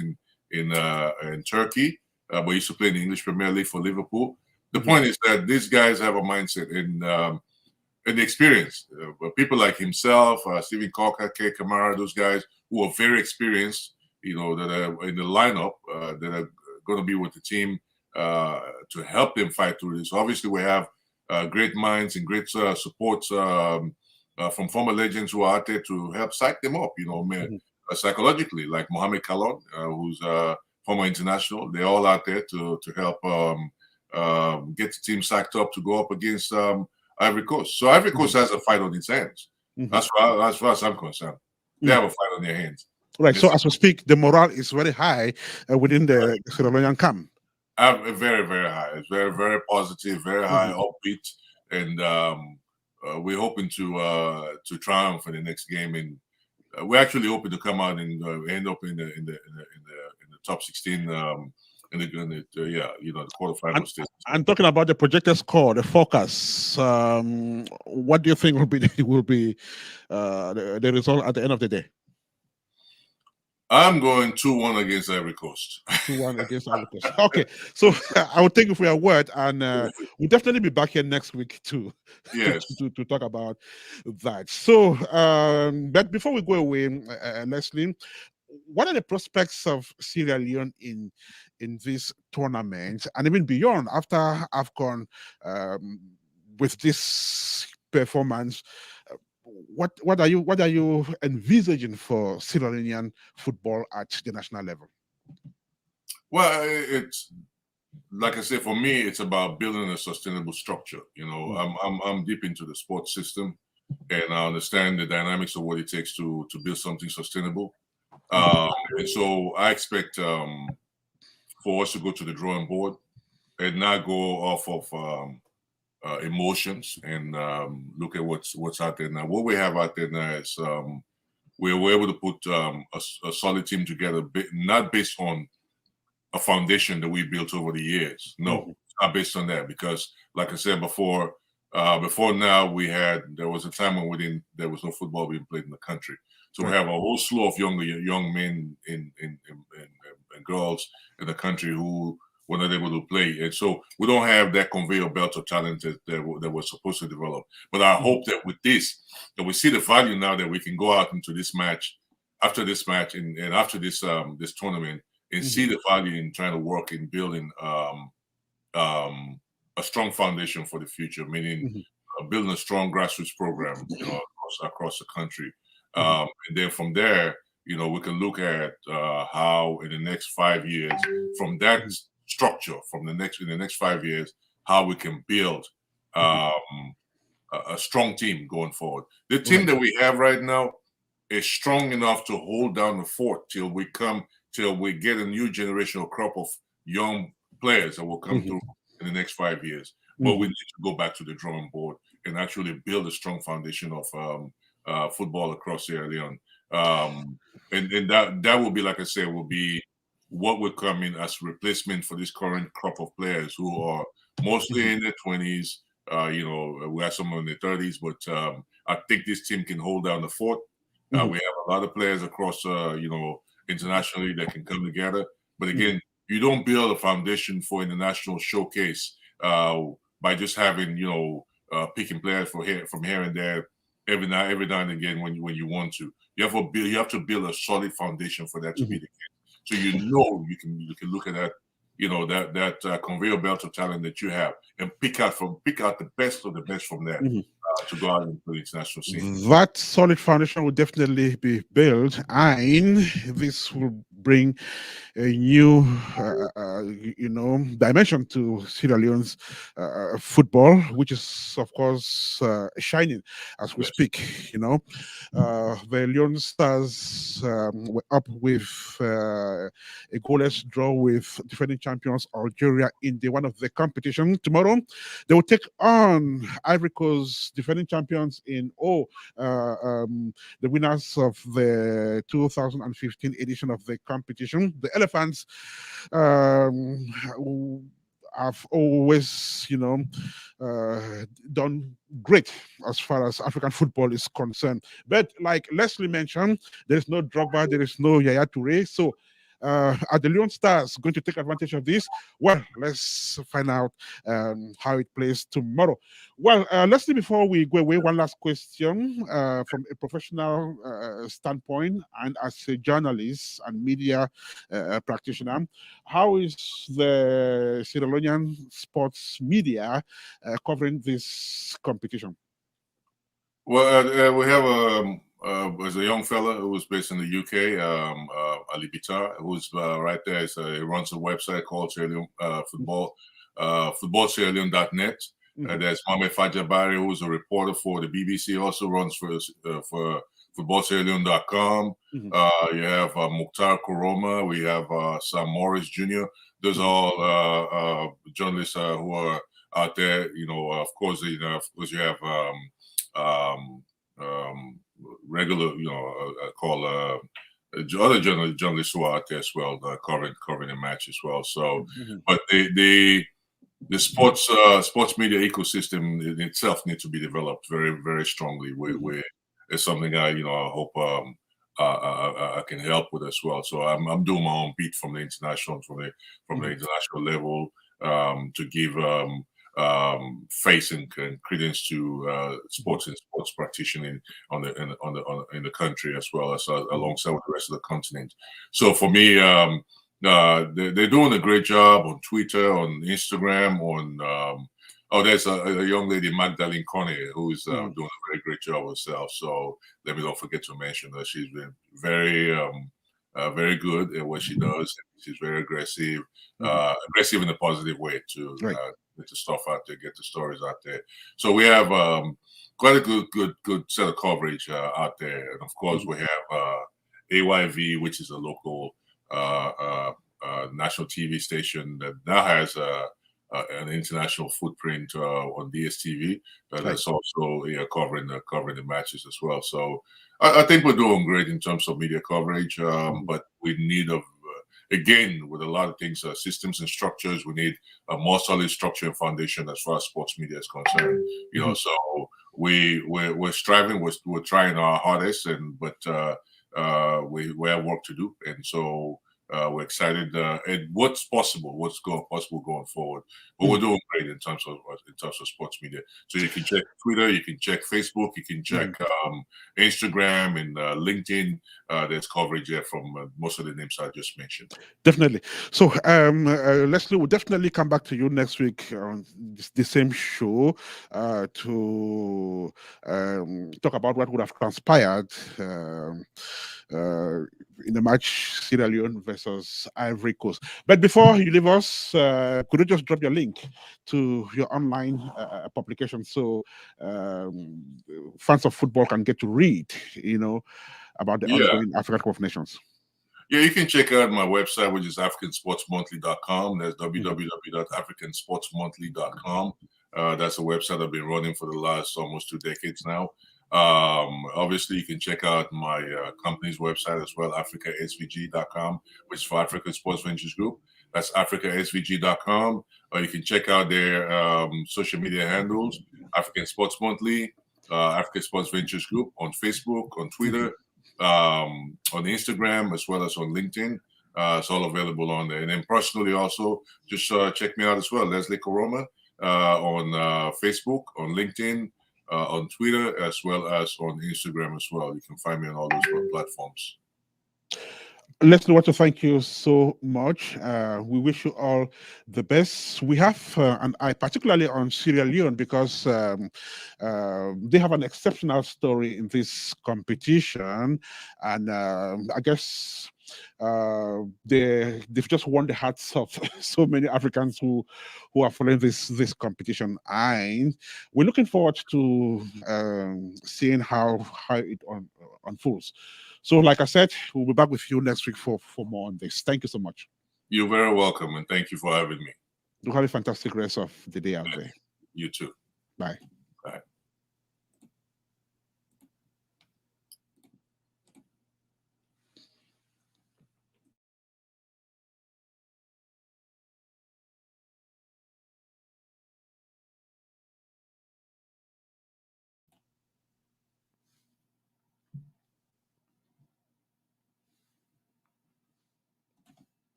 in Turkey, but used to play in the English Premier League for Liverpool. The point is that these guys have a mindset and the experience. People like himself, Stephen Cocker, Kay Kamara, those guys who are very experienced, that are in the lineup, that are going to be with the team to help them fight through this. Obviously, we have great minds and great support from former legends who are out there to help psych them up, psychologically, like Mohamed Kalon, who's a former international. They're all out there to help get the team psyched up to go up against Ivory Coast. So Ivory Coast has a fight on its hands. As far as I'm concerned, they have a fight on their hands. Right. So as we speak, the morale is very high within the Sierra Leonean camp. Very, very high. It's very, very positive, very high, upbeat, and we're hoping to triumph in the next game. And we're actually hoping to come out and end up in the top 16. The quarterfinal stage. And talking about the projected score, the forecast, what do you think will be the result at the end of the day? I'm going 2-1 against Ivory Coast. 2-1 against Ivory Coast. Okay, so I will take you for your word, and we'll definitely be back here next week too. Yes. to talk about that. So, but before we go away, Leslie, what are the prospects of Sierra Leone in this tournament and even beyond after AFCON with this performance? What are you envisaging for Sierra Leonean football at the national level? Well, it's like I said, for me, it's about building a sustainable structure. I'm deep into the sports system, and I understand the dynamics of what it takes to build something sustainable. And so I expect for us to go to the drawing board and not go off of emotions and look at what's out there now. What we have out there now is we're able to put a solid team together, not based on a foundation that we built over the years. No, it's not based on that, because, like I said before now, there was a time when there was no football being played in the country. So we have a whole slew of young men and girls in the country who were not able to play, and so we don't have that conveyor belt of talent that we're supposed to develop. But I hope that with this, that we see the value now that we can go out into this match after this match and after this this tournament, and see the value in trying to work in building a strong foundation for the future, meaning building a strong grassroots program, across the country. And then from there, we can look at how in the next 5 years, from that structure, in the next 5 years, how we can build a strong team going forward. The team that we have right now is strong enough to hold down the fort till we get a new generational crop of young players that will come through in the next 5 years. But we need to go back to the drawing board and actually build a strong foundation of football across Sierra Leone. And that will be, like I said, will be what will come in as replacement for this current crop of players who are mostly in their 20s. We have some in their 30s, but I think this team can hold down the fort. We have a lot of players across, internationally that can come together. But again, you don't build a foundation for international showcase by just having, picking players from here and there every now and again when you want to. You have to build a solid foundation for that to be the case. So you can look at that, that conveyor belt of talent that you have and pick out the best of the best from there. To go out into the international scene. That solid foundation will definitely be built, and this will bring a new, dimension to Sierra Leone's football, which is, of course, shining as we speak. The Leone Stars were up with a goalless draw with defending champions Algeria in one of the competition. Tomorrow, they will take on Ivory Coast, defending champions in the winners of the 2015 edition of the competition. The Elephants have always, done great as far as African football is concerned. But like Leslie mentioned, there is no Drogba, there is no Yaya Toure. So are the Leone Stars going to take advantage of this? Well, let's find out how it plays tomorrow. Well, Leslie, before we go away, one last question from a professional standpoint and as a journalist and media practitioner. How is the Sierra Leonean sports media covering this competition? Well, we have there's a young fella who was based in the UK, Ali Bitar, who's right there. He runs a website called Sierra Leone Football, footballsierraleone.net. There's Mohamed Fajabari, who's a reporter for the BBC, also runs for footballsierraleone.com. You have Mukhtar Kuroma. We have Sam Morris Jr. Those are all journalists who are out there. Of course, you have regular, call other journalists who are out there as well, covering the match as well. So, but the sports media ecosystem in itself needs to be developed very, very strongly. It's something I hope I can help with as well. So I'm doing my own beat from the international level to give face and credence to sports and sports practitioning in the country as well as alongside with the rest of the continent. So for me, they're doing a great job on Twitter, on Instagram, on there's a young lady, Magdalene Coney, who's doing a very great job herself. So let me not forget to mention that she's been very very good at what she does. She's very aggressive, aggressive in a positive way to get the stuff out there, get the stories out there. So we have quite a good set of coverage out there. And of course, we have AYV, which is a local national TV station that now has an international footprint on DSTV. That's also covering the matches as well. So I think we're doing great in terms of media coverage, but we need again, with a lot of things, systems and structures, we need a more solid structure and foundation as far as sports media is concerned. So we're striving, we're trying our hardest, but we have work to do. And so We're excited at what's possible, possible going forward. But we're doing great in terms of sports media. So you can check Twitter, you can check Facebook, you can check Instagram and LinkedIn. There's coverage there from most of the names I just mentioned. Definitely. So, Leslie, we'll definitely come back to you next week on the same show to talk about what would have transpired in the match Sierra Leone versus Ivory Coast. But before you leave us, could you just drop your link to your online publication so fans of football can get to read, about the ongoing African Cup of Nations? Yeah, you can check out my website, which is africansportsmonthly.com. That's www.africansportsmonthly.com. That's a website I've been running for the last almost 2 decades now. Obviously, you can check out my company's website as well, africasvg.com, which is for African Sports Ventures Group. That's africasvg.com. You can check out their social media handles, African Sports Monthly, African Sports Ventures Group on Facebook, on Twitter, on Instagram, as well as on LinkedIn. It's all available on there. And then personally also, just check me out as well, Leslie Koroma, on Facebook, on LinkedIn, on Twitter, as well as on Instagram as well. You can find me on all those platforms. Leslie, want to thank you so much. We wish you all the best. We have an eye particularly on Sierra Leone because they have an exceptional story in this competition, and I guess they've just won the hearts of so many Africans who are following this competition, and we're looking forward to seeing how it unfolds. So, like I said, we'll be back with you next week for more on this. Thank you so much. You're very welcome, and thank you for having me. You have a fantastic rest of the day out there. You too. Bye. Bye.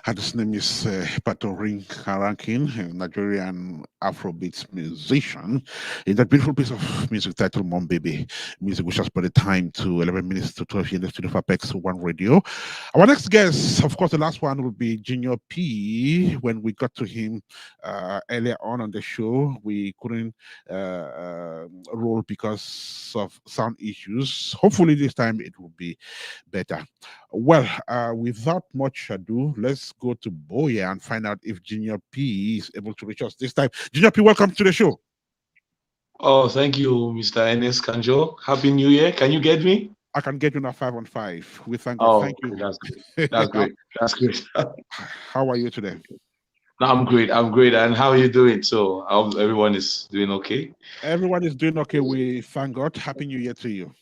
His name is Patorin Karankin, a Nigerian Afrobeats musician. In that beautiful piece of music titled Mom Baby, music which has put the time to 11 minutes to 12 here in the studio for Apex One Radio. Our next guest, of course, the last one will be Junior P. When we got to him earlier on the show, we couldn't roll because of sound issues. Hopefully this time it will be better. Well, without much ado, let's go to Boya and find out if Junior P is able to reach us this time. Junior P, welcome to the show. Oh, thank you, Mr. Enes Kanjo. Happy New Year. Can you get me? I can get you now 5 on 5. We thank you. Oh, thank you. that's great. That's great. That's great. How are you today? No, I'm great. I'm great. And how are you doing? So, I hope everyone is doing okay. Everyone is doing okay. We thank God. Happy New Year to you.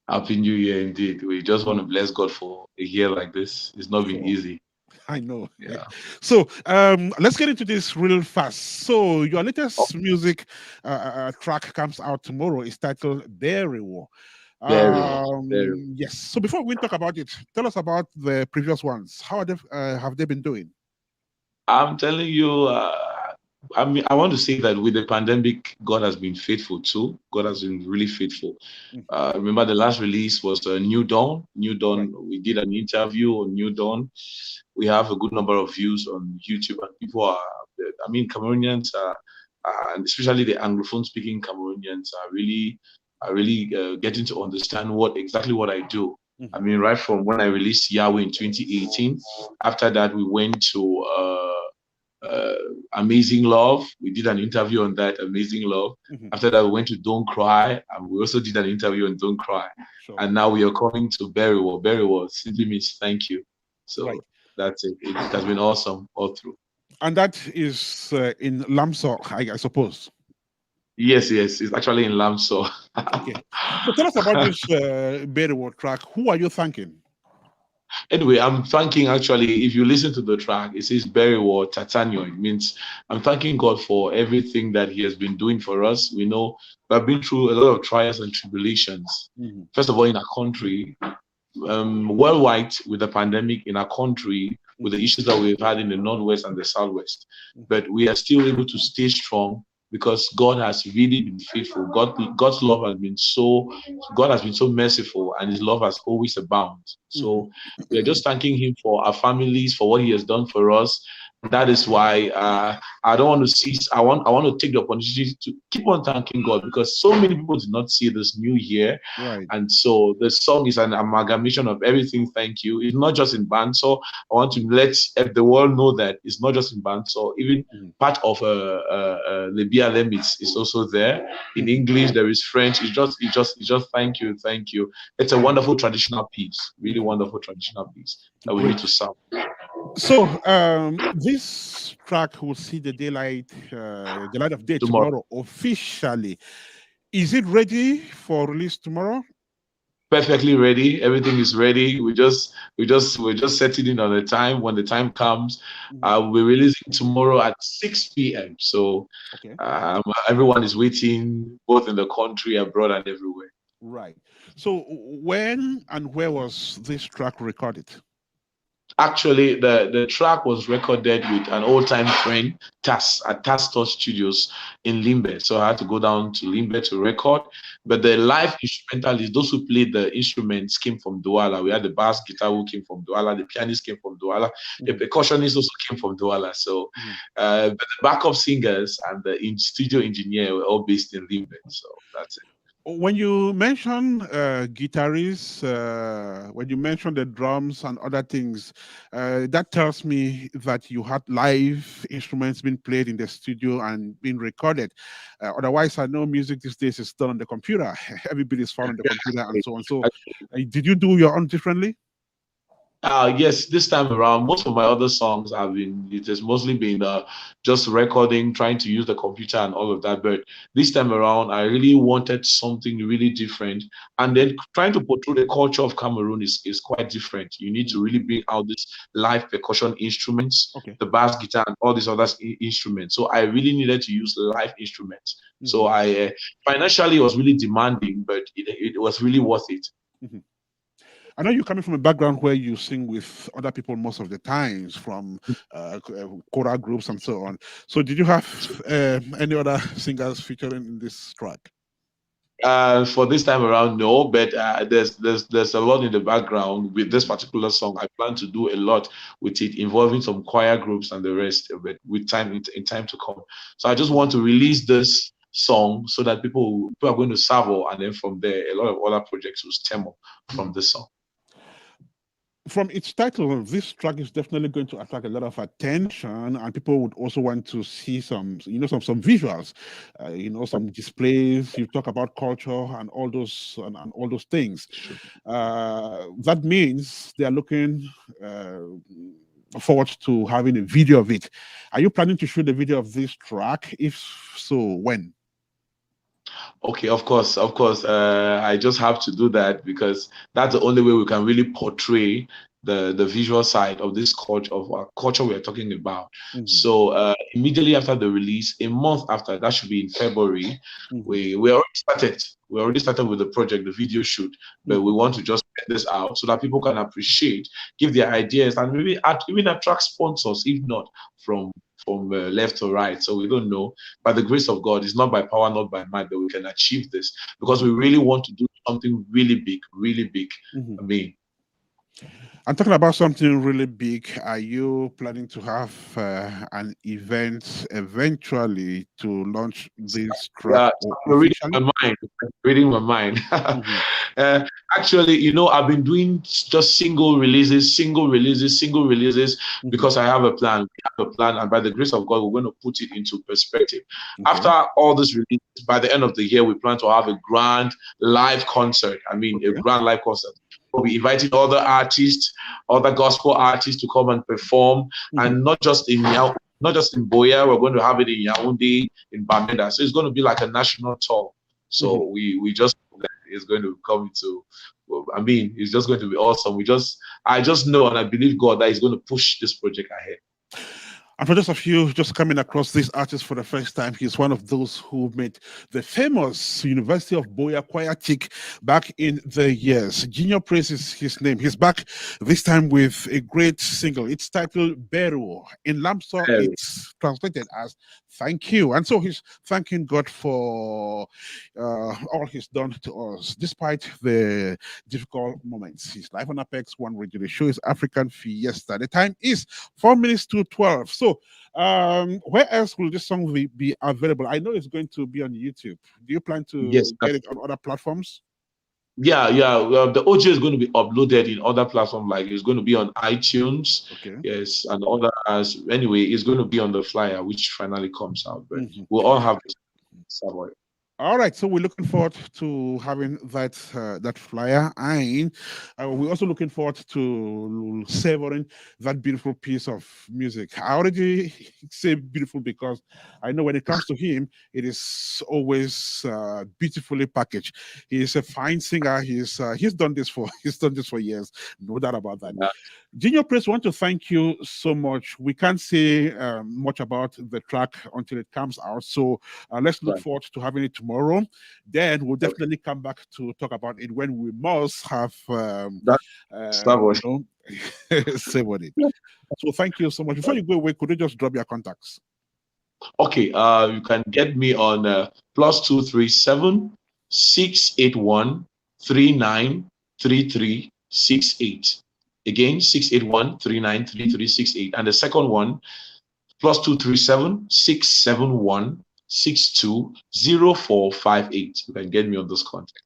Happy New Year indeed. We just want to bless God for a year like this. It's not been easy. I know. Yeah. So let's get into this real fast. So your latest music track comes out tomorrow. It's titled Burial. Yes. So before we talk about it, tell us about the previous ones. How have they been doing? I'm telling you, I mean, I want to say that with the pandemic, God has been faithful too. God has been really faithful. Remember, the last release was New Dawn. New Dawn. Right. We did an interview on New Dawn. We have a good number of views on YouTube, and people are, I mean, Cameroonians are, and especially the Anglophone-speaking Cameroonians are really getting to understand exactly what I do. I mean, right from when I released Yahweh in 2018. After that, we went to Amazing Love. We did an interview on that, Amazing Love. After that, we went to Don't Cry, and we also did an interview on Don't Cry. Sure. And now we are coming to Burial. Burial simply means thank you. So that's it. It has been awesome all through. And that is in Lamso, I suppose. Yes, it's actually in Lamso. Okay. So tell us about this Burial track. Who are you thanking? Anyway, I'm thanking, actually, if you listen to the track, it says Burial Tatanyo. It means I'm thanking God for everything that He has been doing for us. We know we've been through a lot of trials and tribulations. First of all, in our country, worldwide with the pandemic in our country, with the issues that we've had in the Northwest and the Southwest. But we are still able to stay strong because God has really been faithful. God's love has been God has been so merciful, and His love has always abounded. So we are just thanking Him for our families, for what He has done for us. That is why I don't want to cease. I want to take the opportunity to keep on thanking God, because so many people did not see this new year. Right. And so the song is an amalgamation of everything. Thank you. It's not just in band. So I want to let the world know that it's not just in band. So even part of the BLM is also there. In English, there is French. It's just thank you, thank you. It's a wonderful traditional piece, really wonderful traditional piece that we need to sound. So this track will see the light of day tomorrow officially. Is it ready for release tomorrow? Perfectly ready. Everything is ready. We're just setting in on the time. When the time comes, we're releasing tomorrow at 6 p.m. So everyone is waiting, both in the country, abroad, and everywhere. Right. So when and where was this track recorded? Actually, the track was recorded with an old-time friend, Tas, at Tas Studios in Limbe. So I had to go down to Limbe to record. But the live instrumentalists, those who played the instruments, came from Douala. We had the bass guitar who came from Douala, the pianist came from Douala, the percussionist also came from Douala. So but the backup singers and the studio engineer were all based in Limbe. So that's it. When you mention guitarists, when you mention the drums and other things, that tells me that you had live instruments being played in the studio and being recorded. Otherwise, I know music these days is done on the computer. Everybody's found on the computer and so on. So did you do your own differently? Yes, this time around, most of my other songs it has mostly been just recording, trying to use the computer and all of that. But this time around, I really wanted something really different. And then trying to portray the culture of Cameroon is quite different. You need to really bring out this live percussion instruments, the bass guitar, and all these other instruments. So I really needed to use live instruments. So I financially, it was really demanding, but it was really worth it. I know you're coming from a background where you sing with other people most of the times, from choral groups and so on. So did you have any other singers featuring in this track? For this time around, no, but there's a lot in the background with this particular song. I plan to do a lot with it, involving some choir groups and the rest of it with time in time to come. So I just want to release this song so that people are going to savour, and then from there, a lot of other projects will stem up from this song. From its title, this track is definitely going to attract a lot of attention, and people would also want to see some visuals, some displays. You talk about culture and all those things. That means they are looking forward to having a video of it. Are you planning to shoot the video of this track? If so, when? Okay, of course. I just have to do that because that's the only way we can really portray the visual side of this culture, of our culture we are talking about. So immediately after the release, a month after, that should be in February, we already started. We already started with the project, the video shoot, but we want to just get this out so that people can appreciate, give their ideas, and maybe even attract sponsors, if not from left to right. So we don't know. By the grace of God, it's not by power, not by might, that we can achieve this, because we really want to do something really big, really big. I mean, I'm talking about something really big. Are you planning to have an event eventually to launch this track? Reading my mind. Actually, I've been doing just single releases, because I have a plan. We have a plan, and by the grace of God, we're going to put it into perspective. After all this release, by the end of the year, we plan to have a grand live concert. A grand live concert. We'll be inviting other artists, other gospel artists to come and perform, and not just in Boya. We're going to have it in Yaoundé, in Bamenda. So it's going to be like a national tour. So we just it's going to come into. It's just going to be awesome. I just know and I believe God that He's going to push this project ahead. And for those of you just coming across this artist for the first time, he's one of those who made the famous University of Boya choir tick back in the years. Junior Praise is his name. He's back this time with a great single. It's titled Beru. In Lamso, it's translated as thank you. And so he's thanking God for all he's done to us, despite the difficult moments. He's live on Apex One Radio. The show is African Fiesta. The time is 4 minutes to 12. So, where else will this song be available? I know it's going to be on YouTube. Do you plan to get it on other platforms? Yeah. Well, the audio is going to be uploaded in other platforms, like it's going to be on iTunes. Okay. Yes, and others. Anyway, it's going to be on the flyer, which finally comes out. But we'll all have it somewhere. All right, so we're looking forward to having that that flyer, and we're also looking forward to savoring that beautiful piece of music. I already say beautiful because I know when it comes to him, it is always beautifully packaged. He's a fine singer. He's done this for years, no doubt about that. Yeah. Junior Press, want to thank you so much. We can't say much about the track until it comes out, so let's look forward to having it tomorrow. Then we'll definitely come back to talk about it when we must have savored it. So thank you so much. Before you go away, could you just drop your contacts? Okay, you can get me on +237 681 393368. Again, 681 393368. And the second one, +237 671 620458. You can get me on those contacts.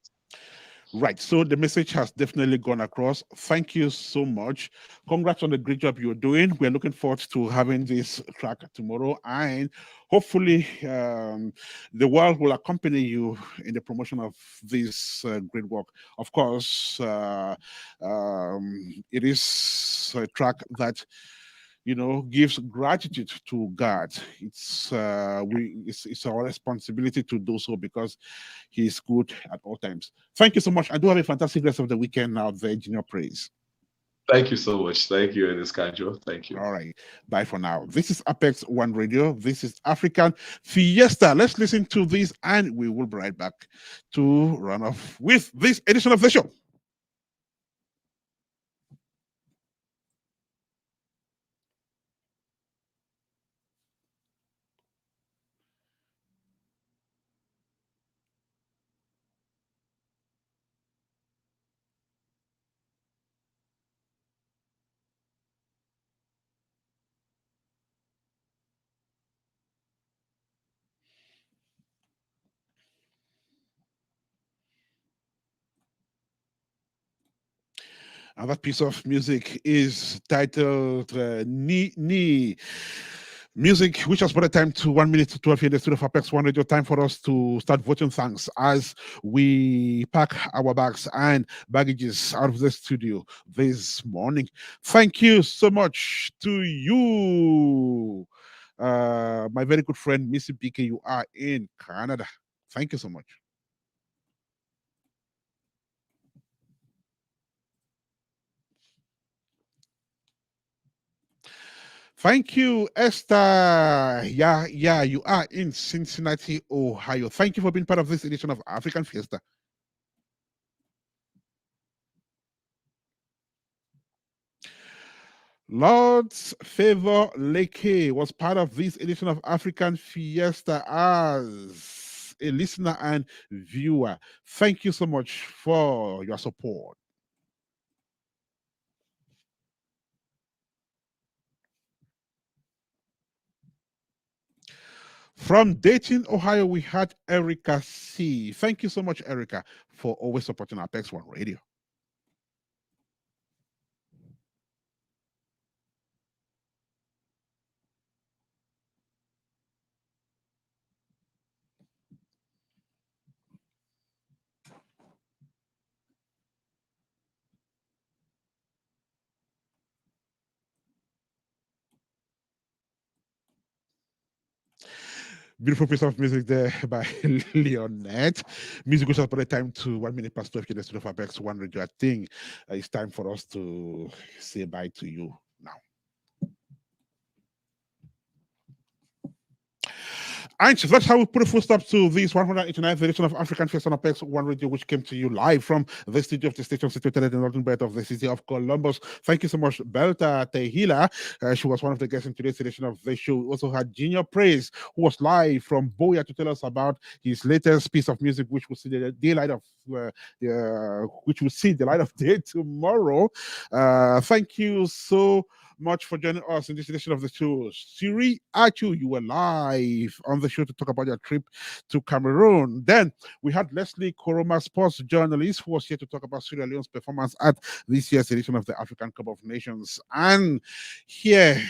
Right. So the message has definitely gone across. Thank you so much. Congrats on the great job you're doing. We're looking forward to having this track tomorrow, and hopefully the world will accompany you in the promotion of this great work. Of course, it is a track that gives gratitude to God. It's our responsibility to do so because He is good at all times. Thank you so much. I do have a fantastic rest of the weekend now. The Junior Praise. Thank you so much. Thank you, Ediscanjo. Thank you. All right. Bye for now. This is Apex One Radio. This is African Fiesta. Let's listen to this, and we will be right back to run off with this edition of the show. And that piece of music is titled Ni Ni. Music, which has brought the time to 1 minute to 12 here in the studio of Apex One Radio. Time for us to start voting thanks as we pack our bags and baggages out of the studio this morning. Thank you so much to you, my very good friend, Missy BK. You are in Canada. Thank you so much. Thank you, Esther. Yeah, you are in Cincinnati, Ohio. Thank you for being part of this edition of African Fiesta. Lord's Favor Leke was part of this edition of African Fiesta as a listener and viewer. Thank you so much for your support. From Dayton, Ohio, we had Erica C. Thank you so much, Erica, for always supporting Apex One Radio. Beautiful piece of music there by Leone. Music goes up by the time to 1 minute past 12 in the studio of Apex One Radio. I think it's time for us to say bye to you now. And that's how we put a full stop to this 189th edition of African Fiesta on Apex One Radio, which came to you live from the studio of the station situated in the northern part of the city of Columbus. Thank you so much, Belta Tehila. She was one of the guests in today's edition of the show. We also had Junior Praise, who was live from Boya to tell us about his latest piece of music, which will see the daylight of which will see the light of day tomorrow. Thank you so much for joining us in this edition of the show. Siri Achu, you were live on the show to talk about your trip to Cameroon. Then we had Leslie Koroma, sports journalist, who was here to talk about Sierra Leone's performance at this year's edition of the African Cup of Nations. And here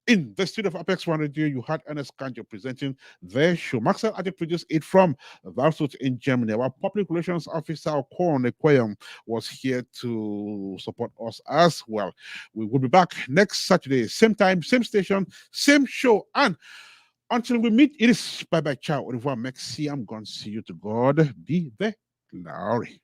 in the studio of Apex One Radio, you had Ernest Kanjo presenting their show. Maxwell Ade produced it from Valsut in Germany. Our public relations officer, Okon Ekweyom, was here to support us as well. We will be back next Saturday, same time, same station, same show. And until we meet, it is bye-bye, ciao, au revoir, merci, I'm going to see you to God be the glory.